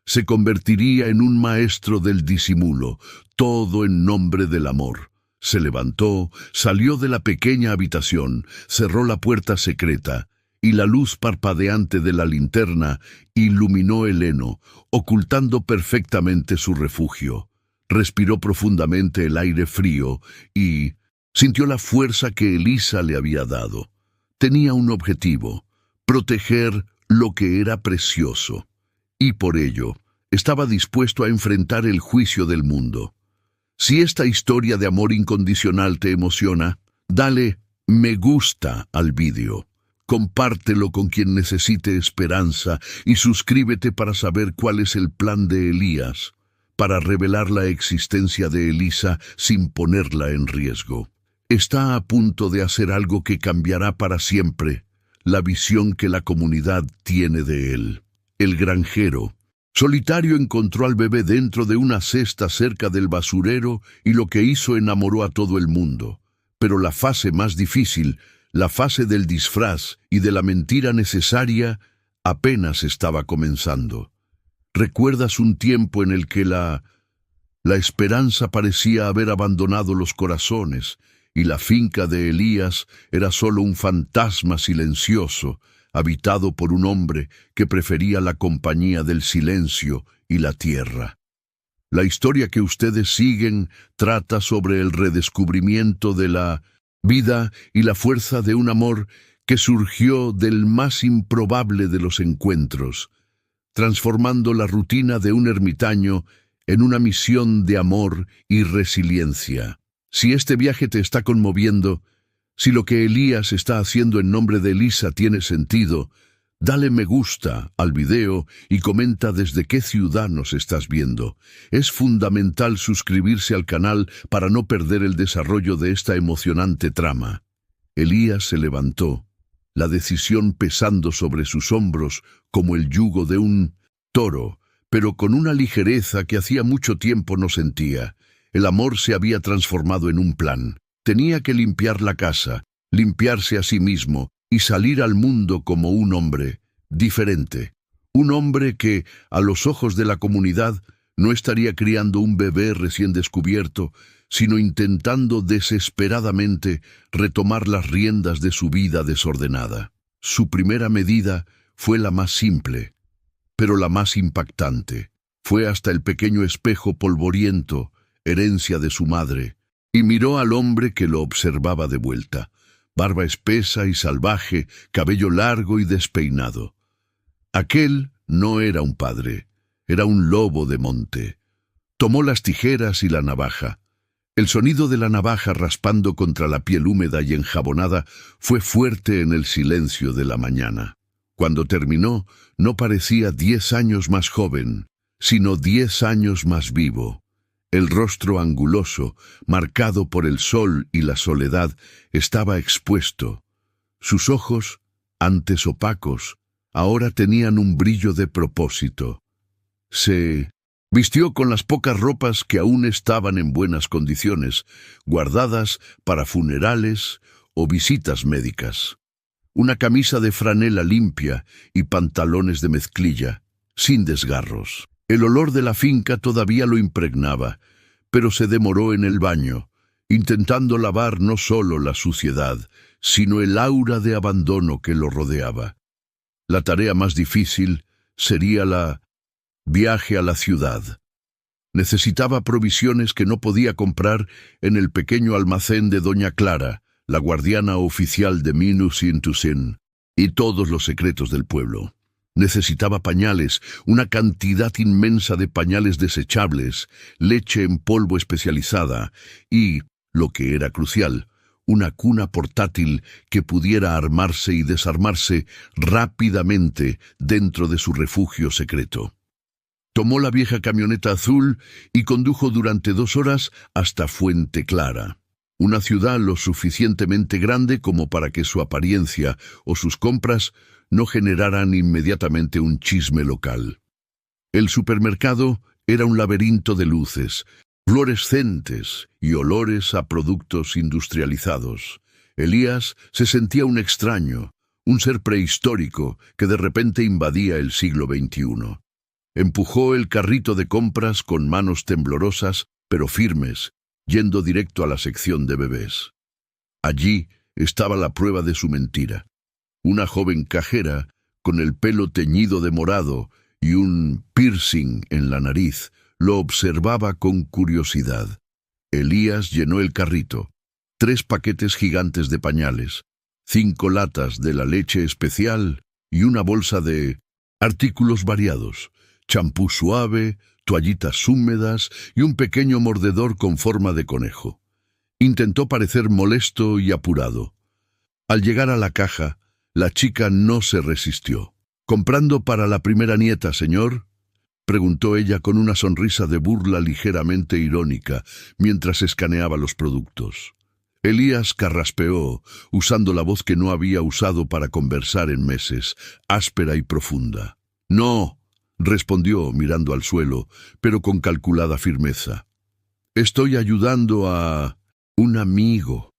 Se convertiría en un maestro del disimulo, todo en nombre del amor. Se levantó, salió de la pequeña habitación, cerró la puerta secreta, y la luz parpadeante de la linterna iluminó el heno, ocultando perfectamente su refugio. Respiró profundamente el aire frío y sintió la fuerza que Elisa le había dado. Tenía un objetivo: proteger lo que era precioso. Y por ello, estaba dispuesto a enfrentar el juicio del mundo. Si esta historia de amor incondicional te emociona, dale me gusta al vídeo. Compártelo con quien necesite esperanza y suscríbete para saber cuál es el plan de Elías, para revelar la existencia de Elisa sin ponerla en riesgo. Está a punto de hacer algo que cambiará para siempre la visión que la comunidad tiene de él. El granjero solitario encontró al bebé dentro de una cesta cerca del basurero y lo que hizo enamoró a todo el mundo. Pero la fase más difícil, la fase del disfraz y de la mentira necesaria, apenas estaba comenzando. ¿Recuerdas un tiempo en el que la esperanza parecía haber abandonado los corazones y la finca de Elías era solo un fantasma silencioso, habitado por un hombre que prefería la compañía del silencio y la tierra? La historia que ustedes siguen trata sobre el redescubrimiento de la vida y la fuerza de un amor que surgió del más improbable de los encuentros, transformando la rutina de un ermitaño en una misión de amor y resiliencia. Si este viaje te está conmoviendo, si lo que Elías está haciendo en nombre de Elisa tiene sentido, dale me gusta al video y comenta desde qué ciudad nos estás viendo. Es fundamental suscribirse al canal para no perder el desarrollo de esta emocionante trama. Elías se levantó, la decisión pesando sobre sus hombros como el yugo de un toro, pero con una ligereza que hacía mucho tiempo no sentía. El amor se había transformado en un plan. Tenía que limpiar la casa, limpiarse a sí mismo y salir al mundo como un hombre diferente. Un hombre que, a los ojos de la comunidad, no estaría criando un bebé recién descubierto, sino intentando desesperadamente retomar las riendas de su vida desordenada. Su primera medida fue la más simple, pero la más impactante. Fue hasta el pequeño espejo polvoriento, herencia de su madre, y miró al hombre que lo observaba de vuelta. Barba espesa y salvaje, cabello largo y despeinado. Aquel no era un padre, era un lobo de monte. Tomó las tijeras y la navaja. El sonido de la navaja raspando contra la piel húmeda y enjabonada fue fuerte en el silencio de la mañana. Cuando terminó, no parecía 10 años más joven, sino 10 años más vivo. El rostro anguloso, marcado por el sol y la soledad, estaba expuesto. Sus ojos, antes opacos, ahora tenían un brillo de propósito. Se vistió con las pocas ropas que aún estaban en buenas condiciones, guardadas para funerales o visitas médicas. Una camisa de franela limpia y pantalones de mezclilla, sin desgarros. El olor de la finca todavía lo impregnaba, pero se demoró en el baño, intentando lavar no solo la suciedad, sino el aura de abandono que lo rodeaba. La tarea más difícil sería la viaje a la ciudad. Necesitaba provisiones que no podía comprar en el pequeño almacén de Doña Clara, la guardiana oficial de Minus Intusin, y todos los secretos del pueblo. Necesitaba pañales, una cantidad inmensa de pañales desechables, leche en polvo especializada y, lo que era crucial, una cuna portátil que pudiera armarse y desarmarse rápidamente dentro de su refugio secreto. Tomó la vieja camioneta azul y condujo durante 2 horas hasta Fuente Clara, una ciudad lo suficientemente grande como para que su apariencia o sus compras no generaran inmediatamente un chisme local. El supermercado era un laberinto de luces, fluorescentes y olores a productos industrializados. Elías se sentía un extraño, un ser prehistórico que de repente invadía el siglo XXI. Empujó el carrito de compras con manos temblorosas, pero firmes, yendo directo a la sección de bebés. Allí estaba la prueba de su mentira. Una joven cajera, con el pelo teñido de morado y un piercing en la nariz, lo observaba con curiosidad. Elías llenó el carrito, 3 paquetes gigantes de pañales, 5 latas de la leche especial y una bolsa de artículos variados, champú suave, toallitas húmedas y un pequeño mordedor con forma de conejo. Intentó parecer molesto y apurado. Al llegar a la caja, la chica no se resistió. «¿Comprando para la primera nieta, señor?», preguntó ella con una sonrisa de burla ligeramente irónica mientras escaneaba los productos. Elías carraspeó, usando la voz que no había usado para conversar en meses, áspera y profunda. «No», respondió mirando al suelo, pero con calculada firmeza. «Estoy ayudando a un amigo.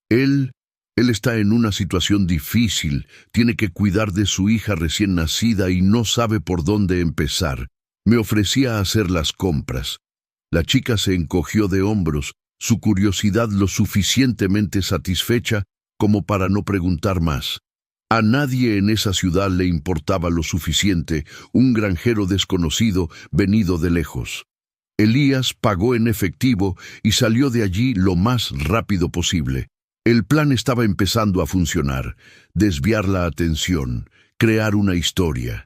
Él está en una situación difícil, tiene que cuidar de su hija recién nacida y no sabe por dónde empezar. Me ofrecía hacer las compras». La chica se encogió de hombros, su curiosidad lo suficientemente satisfecha como para no preguntar más. A nadie en esa ciudad le importaba lo suficiente un granjero desconocido venido de lejos. Elías pagó en efectivo y salió de allí lo más rápido posible. El plan estaba empezando a funcionar, desviar la atención, crear una historia.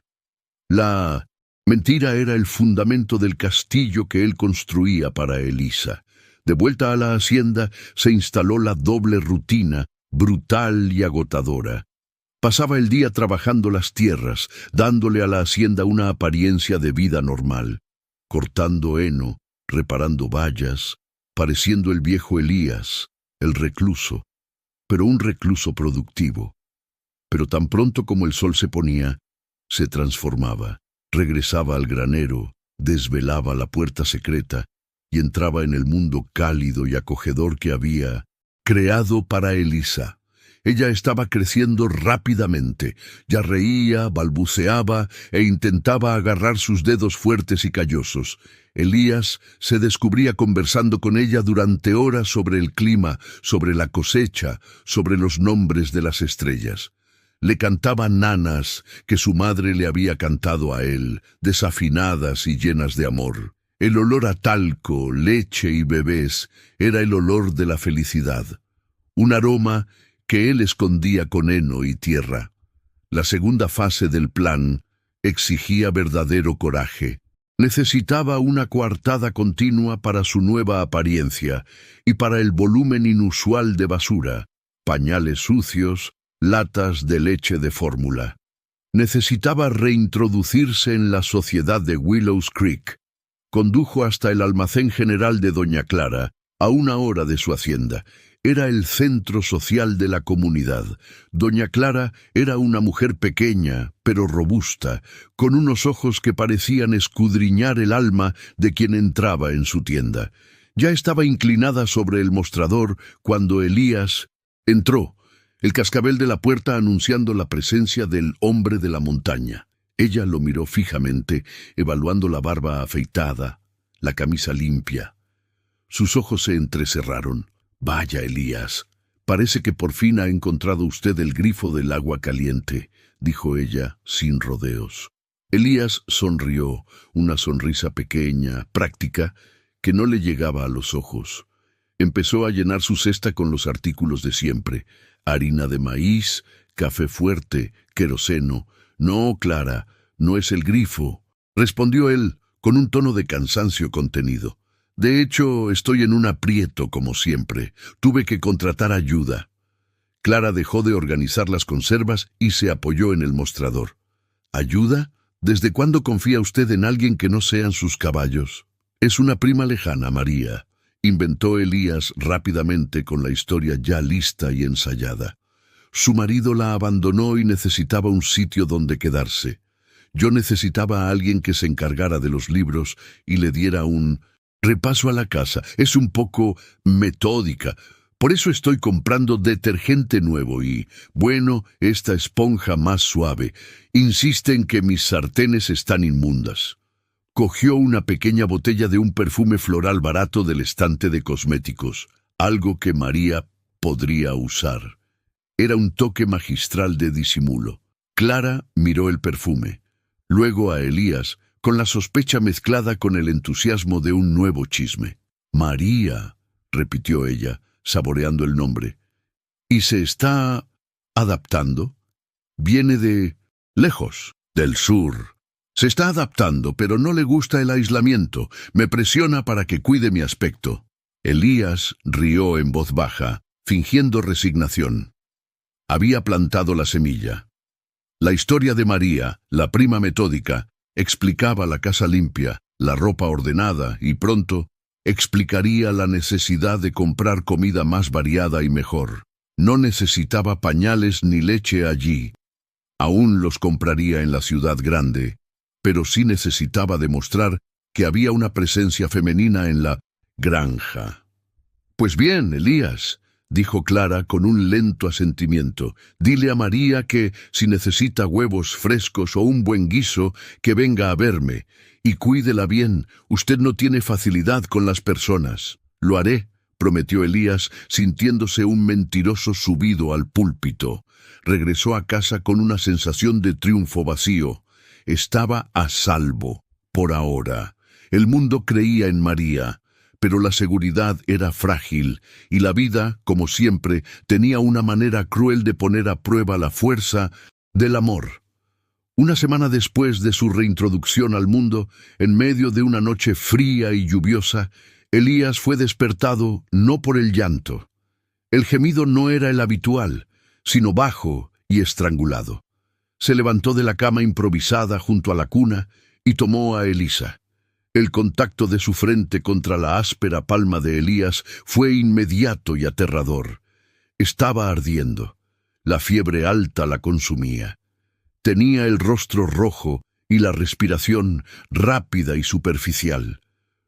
La mentira era el fundamento del castillo que él construía para Elisa. De vuelta a la hacienda, se instaló la doble rutina, brutal y agotadora. Pasaba el día trabajando las tierras, dándole a la hacienda una apariencia de vida normal, cortando heno, reparando vallas, pareciendo el viejo Elías, el recluso, pero un recluso productivo. Pero tan pronto como el sol se ponía, se transformaba, regresaba al granero, desvelaba la puerta secreta y entraba en el mundo cálido y acogedor que había creado para Elisa. Ella estaba creciendo rápidamente, ya reía, balbuceaba e intentaba agarrar sus dedos fuertes y callosos. Elías se descubría conversando con ella durante horas sobre el clima, sobre la cosecha, sobre los nombres de las estrellas. Le cantaba nanas que su madre le había cantado a él, desafinadas y llenas de amor. El olor a talco, leche y bebés era el olor de la felicidad. Un aroma que él escondía con heno y tierra. La segunda fase del plan exigía verdadero coraje. Necesitaba una coartada continua para su nueva apariencia y para el volumen inusual de basura, pañales sucios, latas de leche de fórmula. Necesitaba reintroducirse en la sociedad de Willows Creek. Condujo hasta el almacén general de Doña Clara, a 1 hora de su hacienda. Era el centro social de la comunidad. Doña Clara era una mujer pequeña, pero robusta, con unos ojos que parecían escudriñar el alma de quien entraba en su tienda. Ya estaba inclinada sobre el mostrador cuando Elías entró, el cascabel de la puerta anunciando la presencia del hombre de la montaña. Ella lo miró fijamente, evaluando la barba afeitada, la camisa limpia. Sus ojos se entrecerraron. Vaya, Elías, parece que por fin ha encontrado usted el grifo del agua caliente, dijo ella, sin rodeos. Elías sonrió, una sonrisa pequeña, práctica, que no le llegaba a los ojos. Empezó a llenar su cesta con los artículos de siempre: harina de maíz, café fuerte, queroseno. No, Clara, no es el grifo, respondió él, con un tono de cansancio contenido. De hecho, estoy en un aprieto, como siempre. Tuve que contratar ayuda. Clara dejó de organizar las conservas y se apoyó en el mostrador. ¿Ayuda? ¿Desde cuándo confía usted en alguien que no sean sus caballos? Es una prima lejana, María, inventó Elías rápidamente con la historia ya lista y ensayada. Su marido la abandonó y necesitaba un sitio donde quedarse. Yo necesitaba a alguien que se encargara de los libros y le diera un repaso a la casa. Es un poco metódica. Por eso estoy comprando detergente nuevo y, bueno, esta esponja más suave. Insiste en que mis sartenes están inmundas. Cogió una pequeña botella de un perfume floral barato del estante de cosméticos, algo que María podría usar. Era un toque magistral de disimulo. Clara miró el perfume, luego a Elías, con la sospecha mezclada con el entusiasmo de un nuevo chisme. María, repitió ella, saboreando el nombre. ¿Y se está adaptando? Viene de lejos, del sur. Se está adaptando, pero no le gusta el aislamiento. Me presiona para que cuide mi aspecto. Elías rió en voz baja, fingiendo resignación. Había plantado la semilla. La historia de María, la prima metódica, explicaba la casa limpia, la ropa ordenada y pronto explicaría la necesidad de comprar comida más variada y mejor. No necesitaba pañales ni leche allí. Aún los compraría en la ciudad grande, pero sí necesitaba demostrar que había una presencia femenina en la granja. Pues bien, Elías, dijo Clara con un lento asentimiento, dile a María que, si necesita huevos frescos o un buen guiso, que venga a verme. Y cuídela bien, usted no tiene facilidad con las personas. Lo haré, prometió Elías, sintiéndose un mentiroso subido al púlpito. Regresó a casa con una sensación de triunfo vacío. Estaba a salvo, por ahora. El mundo creía en María, pero la seguridad era frágil, y la vida, como siempre, tenía una manera cruel de poner a prueba la fuerza del amor. Una semana después de su reintroducción al mundo, en medio de una noche fría y lluviosa, Elías fue despertado no por el llanto. El gemido no era el habitual, sino bajo y estrangulado. Se levantó de la cama improvisada junto a la cuna y tomó a Elisa. El contacto de su frente contra la áspera palma de Elías fue inmediato y aterrador. Estaba ardiendo. La fiebre alta la consumía. Tenía el rostro rojo y la respiración rápida y superficial.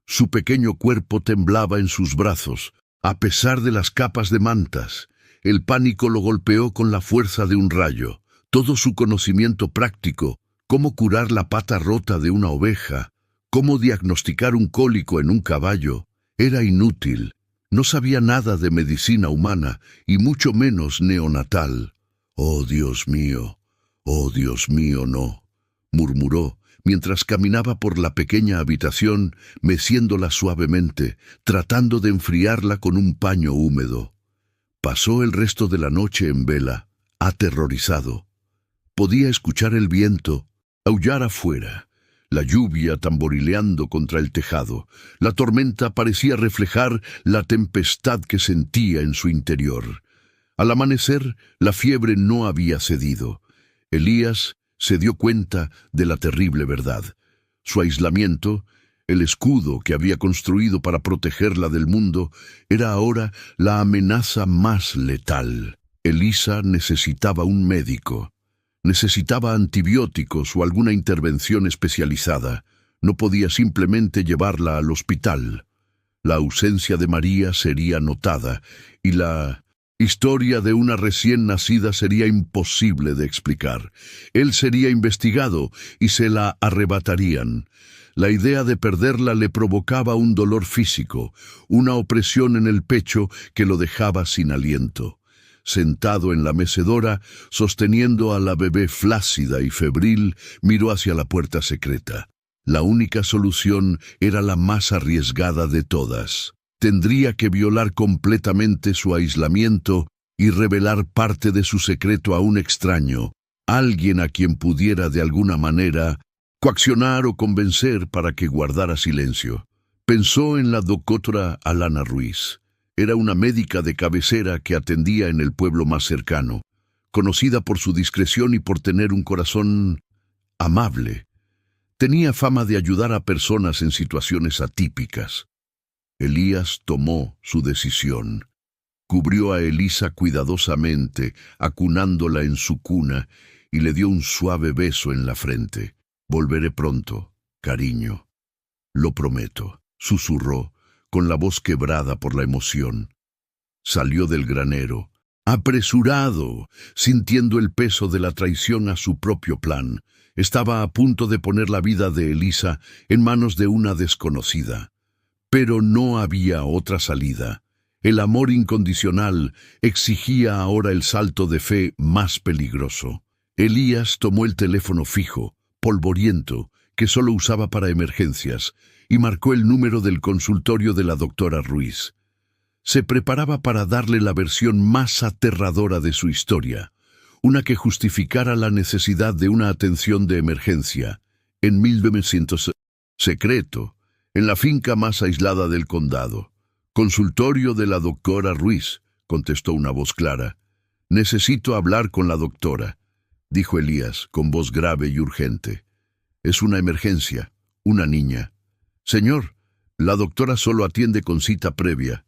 Su pequeño cuerpo temblaba en sus brazos, a pesar de las capas de mantas. El pánico lo golpeó con la fuerza de un rayo. Todo su conocimiento práctico, cómo curar la pata rota de una oveja, cómo diagnosticar un cólico en un caballo, era inútil. No sabía nada de medicina humana, y mucho menos neonatal. Oh, Dios mío, no, murmuró, mientras caminaba por la pequeña habitación, meciéndola suavemente, tratando de enfriarla con un paño húmedo. Pasó el resto de la noche en vela, aterrorizado. Podía escuchar el viento aullar afuera, la lluvia tamborileando contra el tejado. La tormenta parecía reflejar la tempestad que sentía en su interior. Al amanecer, la fiebre no había cedido. Elías se dio cuenta de la terrible verdad. Su aislamiento, el escudo que había construido para protegerla del mundo, era ahora la amenaza más letal. Elisa necesitaba un médico. Necesitaba antibióticos o alguna intervención especializada. No podía simplemente llevarla al hospital. La ausencia de María sería notada y la historia de una recién nacida sería imposible de explicar. Él sería investigado y se la arrebatarían. La idea de perderla le provocaba un dolor físico, una opresión en el pecho que lo dejaba sin aliento. Sentado en la mecedora, sosteniendo a la bebé flácida y febril, miró hacia la puerta secreta. La única solución era la más arriesgada de todas. Tendría que violar completamente su aislamiento y revelar parte de su secreto a un extraño, alguien a quien pudiera de alguna manera coaccionar o convencer para que guardara silencio. Pensó en la doctora Alana Ruiz. Era una médica de cabecera que atendía en el pueblo más cercano, conocida por su discreción y por tener un corazón amable. Tenía fama de ayudar a personas en situaciones atípicas. Elías tomó su decisión. Cubrió a Elisa cuidadosamente, acunándola en su cuna, y le dio un suave beso en la frente. «Volveré pronto, cariño. Lo prometo», susurró, con la voz quebrada por la emoción. Salió del granero, apresurado, sintiendo el peso de la traición a su propio plan. Estaba a punto de poner la vida de Elisa en manos de una desconocida. Pero no había otra salida. El amor incondicional exigía ahora el salto de fe más peligroso. Elías tomó el teléfono fijo, polvoriento, que solo usaba para emergencias, y marcó el número del consultorio de la doctora Ruiz. Se preparaba para darle la versión más aterradora de su historia, una que justificara la necesidad de una atención de emergencia. En 1900, secreto, en la finca más aislada del condado. «Consultorio de la doctora Ruiz», contestó una voz clara. «Necesito hablar con la doctora», dijo Elías, con voz grave y urgente. «Es una emergencia, una niña». «Señor, la doctora solo atiende con cita previa.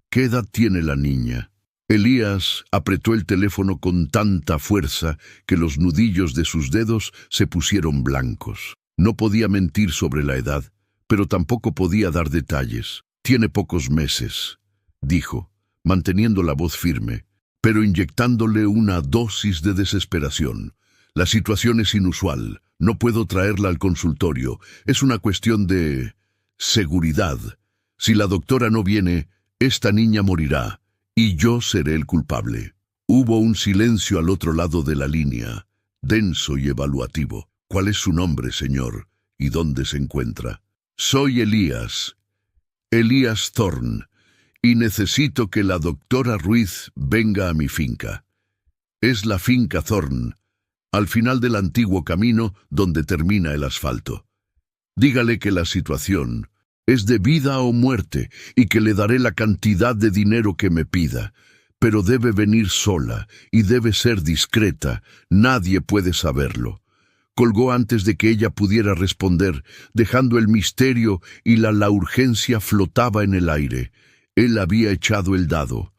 ¿Qué edad tiene la niña?» Elías apretó el teléfono con tanta fuerza que los nudillos de sus dedos se pusieron blancos. No podía mentir sobre la edad, pero tampoco podía dar detalles. «Tiene pocos meses», dijo, manteniendo la voz firme, pero inyectándole una dosis de desesperación. «La situación es inusual. No puedo traerla al consultorio. Es una cuestión de seguridad. Si la doctora no viene, esta niña morirá, y yo seré el culpable». Hubo un silencio al otro lado de la línea, denso y evaluativo. «¿Cuál es su nombre, señor? ¿Y dónde se encuentra?» «Soy Elías Thorne, y necesito que la doctora Ruiz venga a mi finca. Es la finca Thorne, al final del antiguo camino donde termina el asfalto. Dígale que la situación es de vida o muerte y que le daré la cantidad de dinero que me pida, pero debe venir sola y debe ser discreta. Nadie puede saberlo». Colgó antes de que ella pudiera responder, dejando el misterio y la urgencia flotaba en el aire. Él había echado el dado.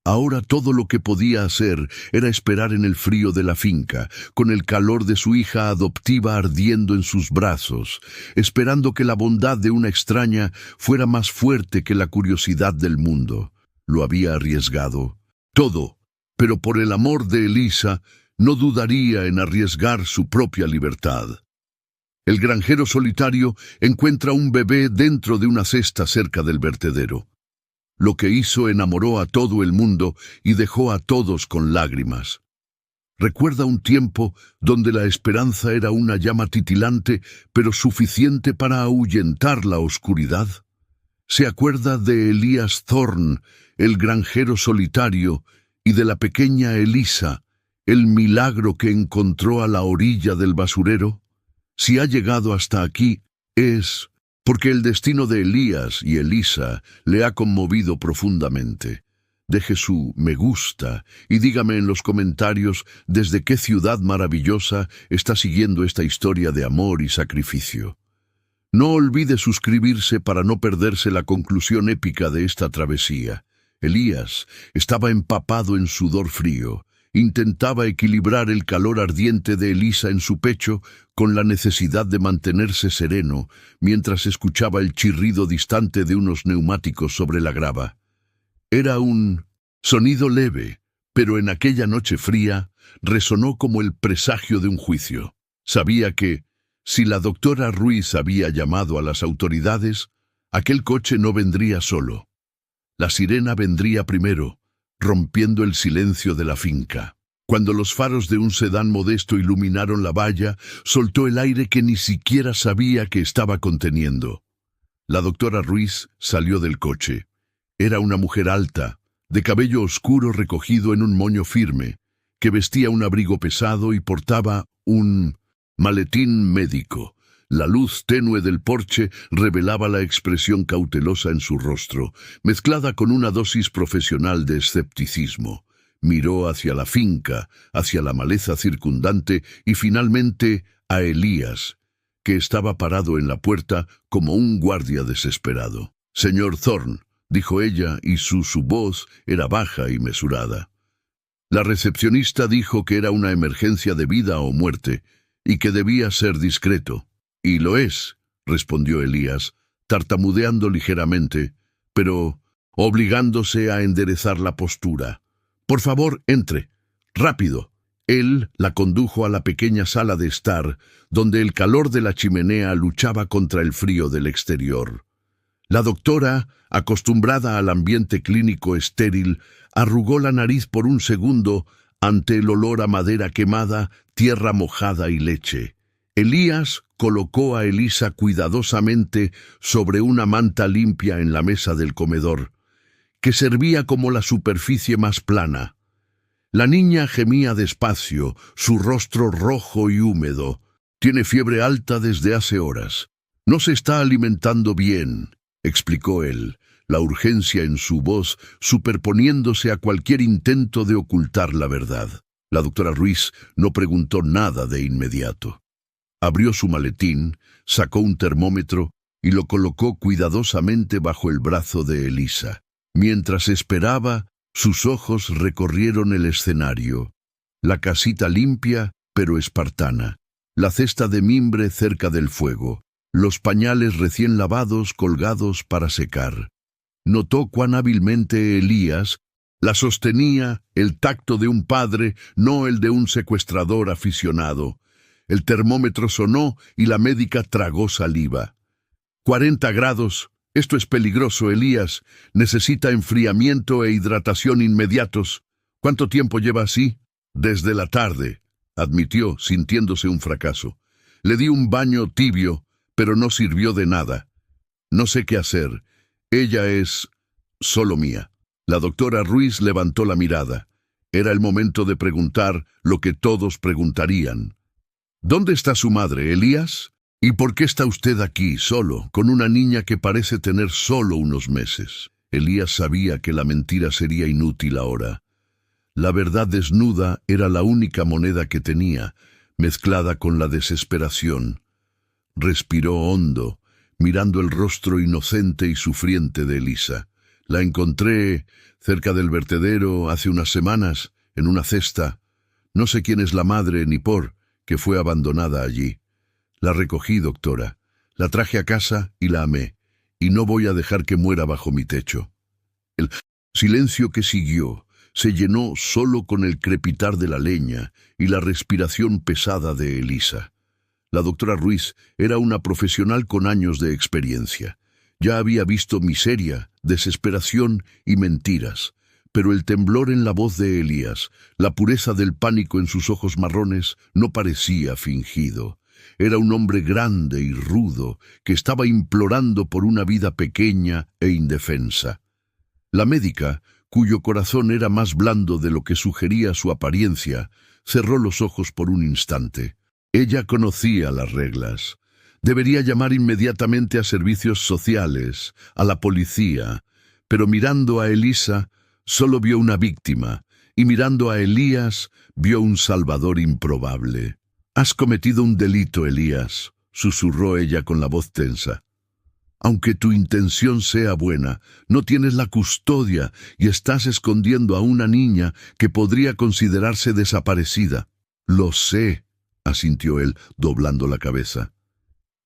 Ahora todo lo que podía hacer era esperar en el frío de la finca, con el calor de su hija adoptiva ardiendo en sus brazos, esperando que la bondad de una extraña fuera más fuerte que la curiosidad del mundo. Lo había arriesgado todo, pero por el amor de Elisa, no dudaría en arriesgar su propia libertad. El granjero solitario encuentra un bebé dentro de una cesta cerca del vertedero. Lo que hizo enamoró a todo el mundo y dejó a todos con lágrimas. Recuerda un tiempo donde la esperanza era una llama titilante, pero suficiente para ahuyentar la oscuridad. Se acuerda de Elías Thorne, el granjero solitario, y de la pequeña Elisa, el milagro que encontró a la orilla del basurero. Si ha llegado hasta aquí, es porque el destino de Elías y Elisa le ha conmovido profundamente. Deje su me gusta y dígame en los comentarios desde qué ciudad maravillosa está siguiendo esta historia de amor y sacrificio. No olvide suscribirse para no perderse la conclusión épica de esta travesía. Elías estaba empapado en sudor frío. Intentaba equilibrar el calor ardiente de Elisa en su pecho con la necesidad de mantenerse sereno mientras escuchaba el chirrido distante de unos neumáticos sobre la grava. Era un sonido leve, pero en aquella noche fría resonó como el presagio de un juicio. Sabía que, Si la doctora Ruiz había llamado a las autoridades, aquel coche no vendría solo. La sirena vendría primero, rompiendo el silencio de la finca. Cuando los faros de un sedán modesto iluminaron la valla, soltó el aire que ni siquiera sabía que estaba conteniendo. La doctora Ruiz salió del coche. Era una mujer alta, de cabello oscuro recogido en un moño firme, que vestía un abrigo pesado y portaba un maletín médico. La luz tenue del porche revelaba la expresión cautelosa en su rostro, mezclada con una dosis profesional de escepticismo. Miró hacia la finca, hacia la maleza circundante y finalmente a Elías, que estaba parado en la puerta como un guardia desesperado. «Señor Thorne», dijo ella, y su voz era baja y mesurada. La recepcionista dijo que era una emergencia de vida o muerte y que debía ser discreto. «Y lo es», respondió Elías, tartamudeando ligeramente, pero obligándose a enderezar la postura. «Por favor, entre. Rápido». Él la condujo a la pequeña sala de estar, donde el calor de la chimenea luchaba contra el frío del exterior. La doctora, acostumbrada al ambiente clínico estéril, arrugó la nariz por un segundo ante el olor a madera quemada, tierra mojada y leche. Elías colocó a Elisa cuidadosamente sobre una manta limpia en la mesa del comedor, que servía como la superficie más plana. La niña gemía despacio, su rostro rojo y húmedo. «Tiene fiebre alta desde hace horas. No se está alimentando bien», explicó él, la urgencia en su voz superponiéndose a cualquier intento de ocultar la verdad. La doctora Ruiz no preguntó nada de inmediato. Abrió su maletín, sacó un termómetro y lo colocó cuidadosamente bajo el brazo de Elisa. Mientras esperaba, sus ojos recorrieron el escenario. La casita limpia, pero espartana. La cesta de mimbre cerca del fuego. Los pañales recién lavados colgados para secar. Notó cuán hábilmente Elías la sostenía, el tacto de un padre, no el de un secuestrador aficionado. El termómetro sonó y la médica tragó saliva. 40 grados. Esto es peligroso, Elías. Necesita enfriamiento e hidratación inmediatos. ¿Cuánto tiempo lleva así? Desde la tarde, admitió, sintiéndose un fracaso. Le di un baño tibio, pero no sirvió de nada. No sé qué hacer. Ella es solo mía. La doctora Ruiz levantó la mirada. Era el momento de preguntar lo que todos preguntarían. ¿Dónde está su madre, Elías? ¿Y por qué está usted aquí, solo, con una niña que parece tener solo unos meses? Elías sabía que la mentira sería inútil ahora. La verdad desnuda era la única moneda que tenía, mezclada con la desesperación. Respiró hondo, mirando el rostro inocente y sufriente de Elisa. La encontré cerca del vertedero hace unas semanas, en una cesta. No sé quién es la madre ni por qué fue abandonada allí. La recogí, doctora. La traje a casa y la amé, y no voy a dejar que muera bajo mi techo. El silencio que siguió se llenó solo con el crepitar de la leña y la respiración pesada de Elisa. La doctora Ruiz era una profesional con años de experiencia. Ya había visto miseria, desesperación y mentiras, pero el temblor en la voz de Elías, la pureza del pánico en sus ojos marrones, no parecía fingido. Era un hombre grande y rudo que estaba implorando por una vida pequeña e indefensa. La médica, cuyo corazón era más blando de lo que sugería su apariencia, cerró los ojos por un instante. Ella conocía las reglas. Debería llamar inmediatamente a servicios sociales, a la policía, pero mirando a Elisa, solo vio una víctima, y mirando a Elías, vio un salvador improbable. «Has cometido un delito, Elías», susurró ella con la voz tensa. «Aunque tu intención sea buena, no tienes la custodia y estás escondiendo a una niña que podría considerarse desaparecida». «Lo sé», asintió él, doblando la cabeza.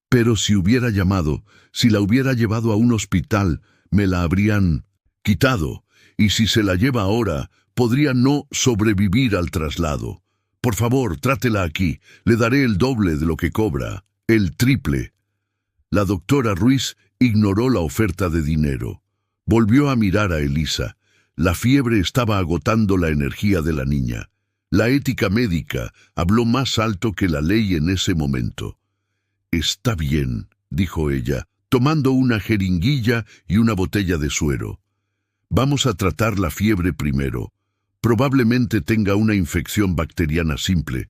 «Pero si hubiera llamado, si la hubiera llevado a un hospital, me la habrían quitado, y si se la lleva ahora, podría no sobrevivir al traslado. Por favor, trátela aquí. Le daré el doble de lo que cobra». el triple. La doctora Ruiz ignoró la oferta de dinero. Volvió a mirar a Elisa. La fiebre estaba agotando la energía de la niña. La ética médica habló más alto que la ley en ese momento. «Está bien», dijo ella, tomando una jeringuilla y una botella de suero. «Vamos a tratar la fiebre primero. Probablemente tenga una infección bacteriana simple,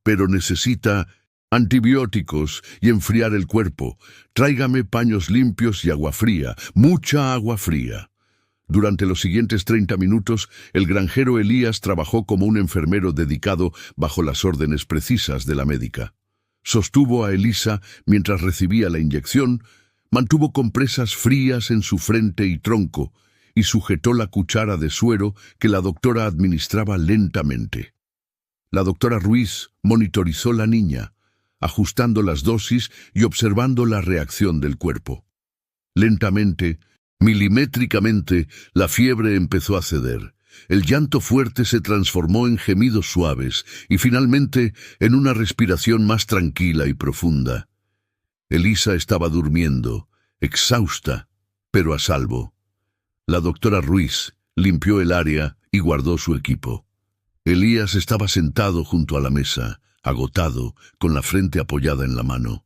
pero necesita antibióticos y enfriar el cuerpo. Tráigame paños limpios y agua fría, mucha agua fría». Durante los siguientes 30 minutos, el granjero Elías trabajó como un enfermero dedicado bajo las órdenes precisas de la médica. Sostuvo a Elisa mientras recibía la inyección, mantuvo compresas frías en su frente y tronco y sujetó la cuchara de suero que la doctora administraba lentamente. La doctora Ruiz monitorizó la niña, ajustando las dosis y observando la reacción del cuerpo. Lentamente, milimétricamente, la fiebre empezó a ceder. El llanto fuerte se transformó en gemidos suaves y finalmente en una respiración más tranquila y profunda. Elisa estaba durmiendo, exhausta, pero a salvo. La doctora Ruiz limpió el área y guardó su equipo. Elías estaba sentado junto a la mesa, agotado, con la frente apoyada en la mano.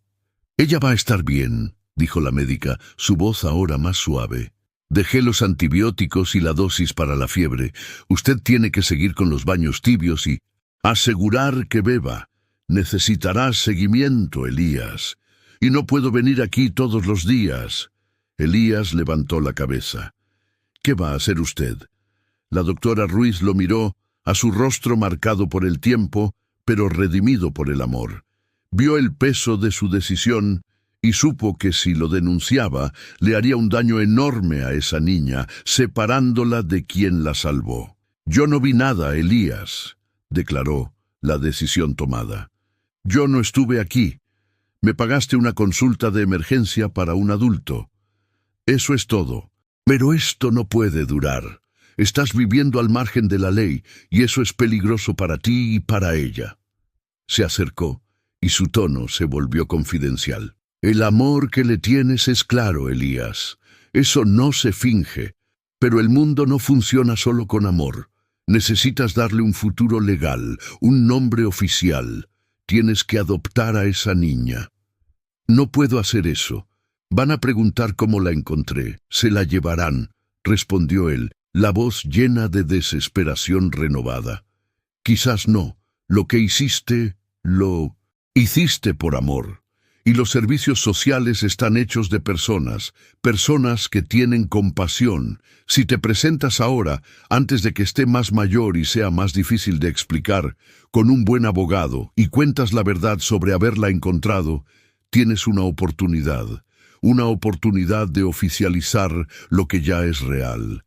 «Ella va a estar bien», dijo la médica, su voz ahora más suave. «Dejé los antibióticos y la dosis para la fiebre. Usted tiene que seguir con los baños tibios y asegurar que beba. Necesitará seguimiento, Elías. Y no puedo venir aquí todos los días». Elías levantó la cabeza. «¿Qué va a hacer usted?» La doctora Ruiz lo miró, a su rostro marcado por el tiempo, pero redimido por el amor. Vio el peso de su decisión y supo que si lo denunciaba, le haría un daño enorme a esa niña, separándola de quien la salvó. «Yo no vi nada, Elías», declaró, la decisión tomada. «Yo no estuve aquí. Me pagaste una consulta de emergencia para un adulto. Eso es todo. Pero esto no puede durar. Estás viviendo al margen de la ley, y eso es peligroso para ti y para ella». Se acercó, y su tono se volvió confidencial. «El amor que le tienes es claro, Elías. Eso no se finge. Pero el mundo no funciona solo con amor. Necesitas darle un futuro legal, un nombre oficial. Tienes que adoptar a esa niña». «No puedo hacer eso. Van a preguntar cómo la encontré. Se la llevarán», respondió él, la voz llena de desesperación renovada. «Quizás no. Lo que hiciste, lo hiciste por amor. Y los servicios sociales están hechos de personas que tienen compasión. Si te presentas ahora, antes de que esté más mayor y sea más difícil de explicar, con un buen abogado, y cuentas la verdad sobre haberla encontrado, tienes una oportunidad de oficializar lo que ya es real,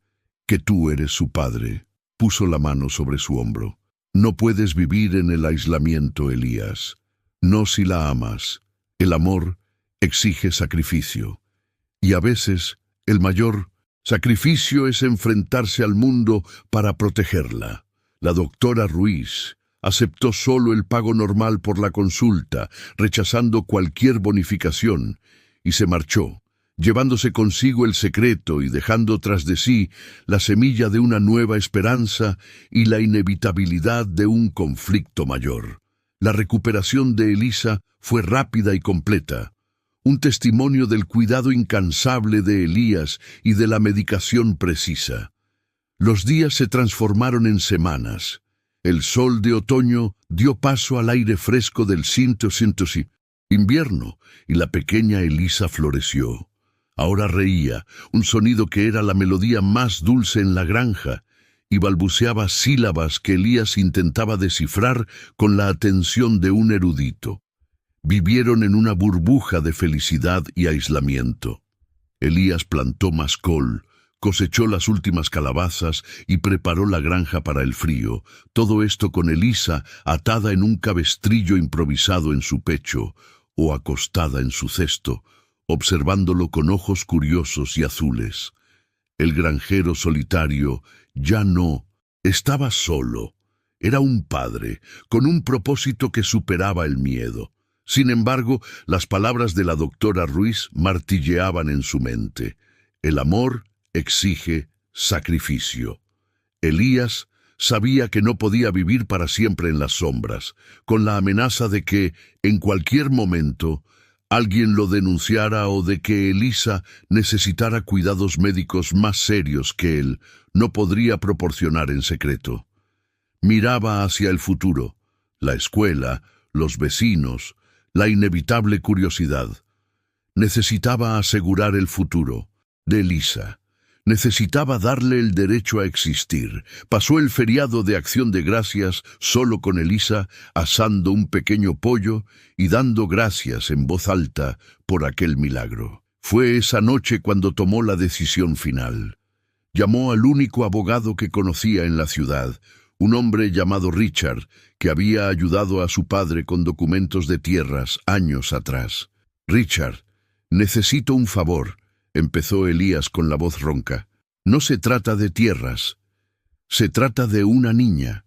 que tú eres su padre». Puso la mano sobre su hombro. «No puedes vivir en el aislamiento, Elías. No si la amas. El amor exige sacrificio. Y a veces, el mayor sacrificio es enfrentarse al mundo para protegerla». La doctora Ruiz aceptó solo el pago normal por la consulta, rechazando cualquier bonificación, y se marchó, llevándose consigo el secreto y dejando tras de sí la semilla de una nueva esperanza y la inevitabilidad de un conflicto mayor. La recuperación de Elisa fue rápida y completa, un testimonio del cuidado incansable de Elías y de la medicación precisa. Los días se transformaron en semanas. El sol de otoño dio paso al aire fresco del invierno, y la pequeña Elisa floreció. Ahora reía, un sonido que era la melodía más dulce en la granja, y balbuceaba sílabas que Elías intentaba descifrar con la atención de un erudito. Vivieron en una burbuja de felicidad y aislamiento. Elías plantó más col, cosechó las últimas calabazas y preparó la granja para el frío, todo esto con Elisa atada en un cabestrillo improvisado en su pecho o acostada en su cesto, observándolo con ojos curiosos y azules. El granjero solitario ya no estaba solo. Era un padre, con un propósito que superaba el miedo. Sin embargo, las palabras de la doctora Ruiz martilleaban en su mente. El amor exige sacrificio. Elías sabía que no podía vivir para siempre en las sombras, con la amenaza de que, en cualquier momento, alguien lo denunciara o de que Elisa necesitara cuidados médicos más serios que él no podría proporcionar en secreto. Miraba hacia el futuro, la escuela, los vecinos, la inevitable curiosidad. Necesitaba asegurar el futuro de Elisa. Necesitaba darle el derecho a existir. Pasó el feriado de Acción de Gracias solo con Elisa, asando un pequeño pollo y dando gracias en voz alta por aquel milagro. Fue esa noche cuando tomó la decisión final. Llamó al único abogado que conocía en la ciudad, un hombre llamado Richard, que había ayudado a su padre con documentos de tierras años atrás. «Richard, necesito un favor», empezó Elías con la voz ronca. «No se trata de tierras. Se trata de una niña.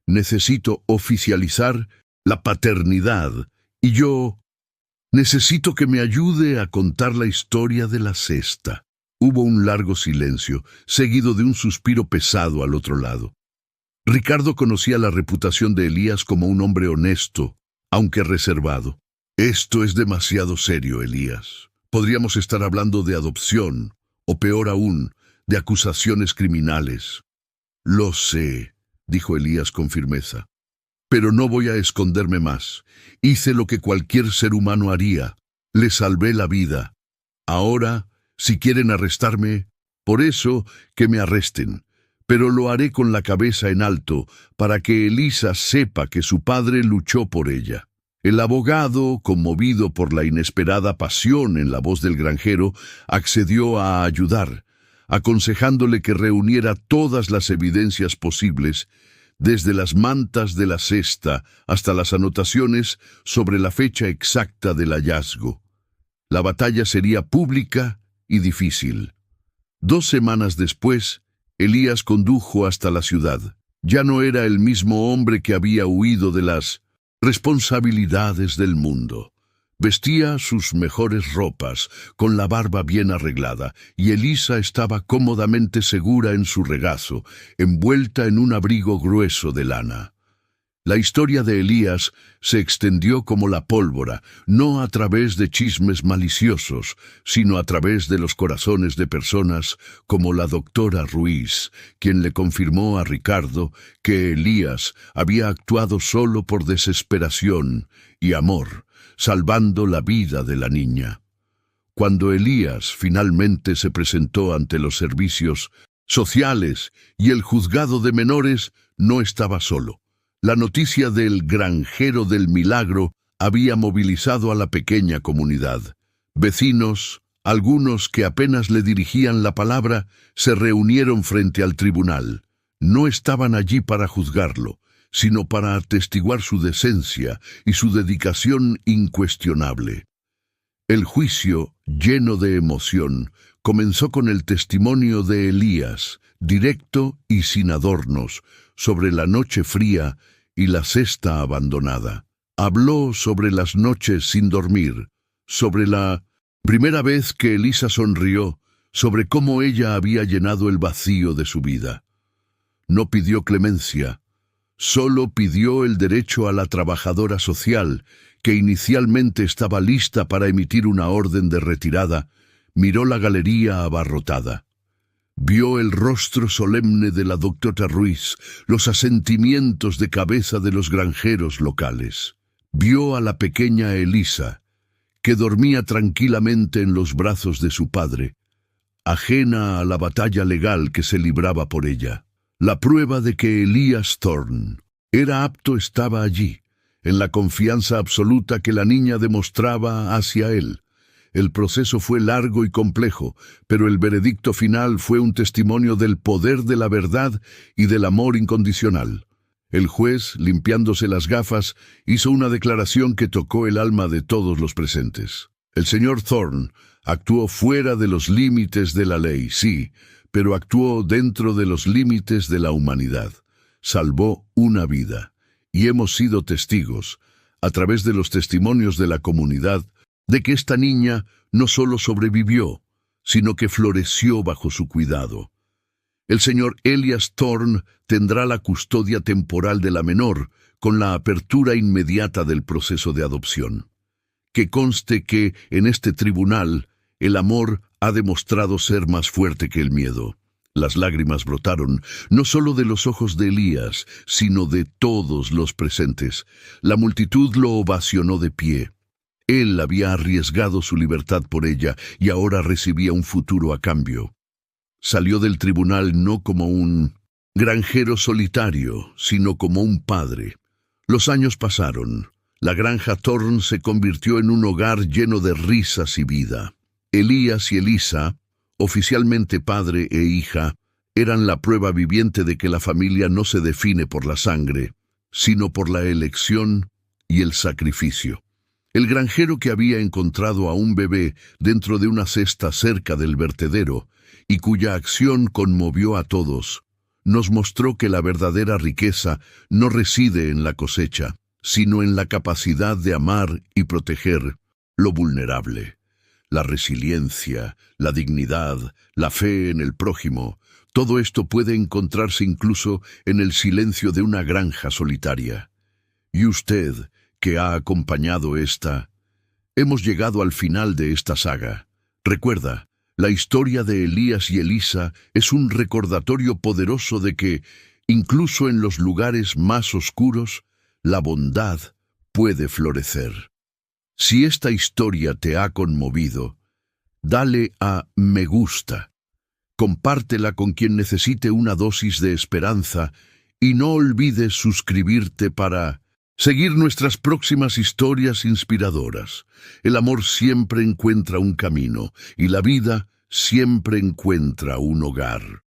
Necesito oficializar la paternidad y yo necesito que me ayude a contar la historia de la cesta». Hubo un largo silencio, seguido de un suspiro pesado al otro lado. Ricardo conocía la reputación de Elías como un hombre honesto, aunque reservado. «Esto es demasiado serio, Elías. Podríamos estar hablando de adopción, o peor aún, de acusaciones criminales». «Lo sé», dijo Elías con firmeza, «pero no voy a esconderme más. Hice lo que cualquier ser humano haría. Le salvé la vida. Ahora, si quieren arrestarme, por eso que me arresten. Pero lo haré con la cabeza en alto para que Elisa sepa que su padre luchó por ella». El abogado, conmovido por la inesperada pasión en la voz del granjero, accedió a ayudar, aconsejándole que reuniera todas las evidencias posibles, desde las mantas de la cesta hasta las anotaciones sobre la fecha exacta del hallazgo. La batalla sería pública y difícil. 2 semanas después, Elías condujo hasta la ciudad. Ya no era el mismo hombre que había huido de las responsabilidades del mundo. Vestía sus mejores ropas, con la barba bien arreglada, y Elisa estaba cómodamente segura en su regazo, envuelta en un abrigo grueso de lana. La historia de Elías se extendió como la pólvora, no a través de chismes maliciosos, sino a través de los corazones de personas como la doctora Ruiz, quien le confirmó a Ricardo que Elías había actuado solo por desesperación y amor, salvando la vida de la niña. Cuando Elías finalmente se presentó ante los servicios sociales y el juzgado de menores, no estaba solo. La noticia del granjero del milagro había movilizado a la pequeña comunidad. Vecinos, algunos que apenas le dirigían la palabra, se reunieron frente al tribunal. No estaban allí para juzgarlo, sino para atestiguar su decencia y su dedicación incuestionable. El juicio, lleno de emoción, comenzó con el testimonio de Elías, directo y sin adornos, sobre la noche fría y la cesta abandonada. Habló sobre las noches sin dormir, sobre la primera vez que Elisa sonrió, sobre cómo ella había llenado el vacío de su vida. No pidió clemencia, solo pidió el derecho a la trabajadora social, que inicialmente estaba lista para emitir una orden de retirada. Miró la galería abarrotada. Vio el rostro solemne de la doctora Ruiz, los asentimientos de cabeza de los granjeros locales. Vio a la pequeña Elisa, que dormía tranquilamente en los brazos de su padre, ajena a la batalla legal que se libraba por ella. La prueba de que Elías Thorne era apto estaba allí, en la confianza absoluta que la niña demostraba hacia él. El proceso fue largo y complejo, pero el veredicto final fue un testimonio del poder de la verdad y del amor incondicional. El juez, limpiándose las gafas, hizo una declaración que tocó el alma de todos los presentes. El señor Thorne actuó fuera de los límites de la ley, sí, pero actuó dentro de los límites de la humanidad. Salvó una vida, y hemos sido testigos, a través de los testimonios de la comunidad, de que esta niña no solo sobrevivió, sino que floreció bajo su cuidado. El señor Elias Thorne tendrá la custodia temporal de la menor, con la apertura inmediata del proceso de adopción. Que conste que, en este tribunal, el amor ha demostrado ser más fuerte que el miedo. Las lágrimas brotaron, no solo de los ojos de Elías, sino de todos los presentes. La multitud lo ovacionó de pie. Él había arriesgado su libertad por ella y ahora recibía un futuro a cambio. Salió del tribunal no como un granjero solitario, sino como un padre. Los años pasaron. La granja Thorne se convirtió en un hogar lleno de risas y vida. Elías y Elisa, oficialmente padre e hija, eran la prueba viviente de que la familia no se define por la sangre, sino por la elección y el sacrificio. El granjero que había encontrado a un bebé dentro de una cesta cerca del vertedero y cuya acción conmovió a todos, nos mostró que la verdadera riqueza no reside en la cosecha, sino en la capacidad de amar y proteger lo vulnerable. La resiliencia, la dignidad, la fe en el prójimo, todo esto puede encontrarse incluso en el silencio de una granja solitaria. Y usted, que ha acompañado hemos llegado al final de esta saga. Recuerda, la historia de Elías y Elisa es un recordatorio poderoso de que, incluso en los lugares más oscuros, la bondad puede florecer. Si esta historia te ha conmovido, dale a me gusta, compártela con quien necesite una dosis de esperanza y no olvides suscribirte para seguir nuestras próximas historias inspiradoras. El amor siempre encuentra un camino y la vida siempre encuentra un hogar.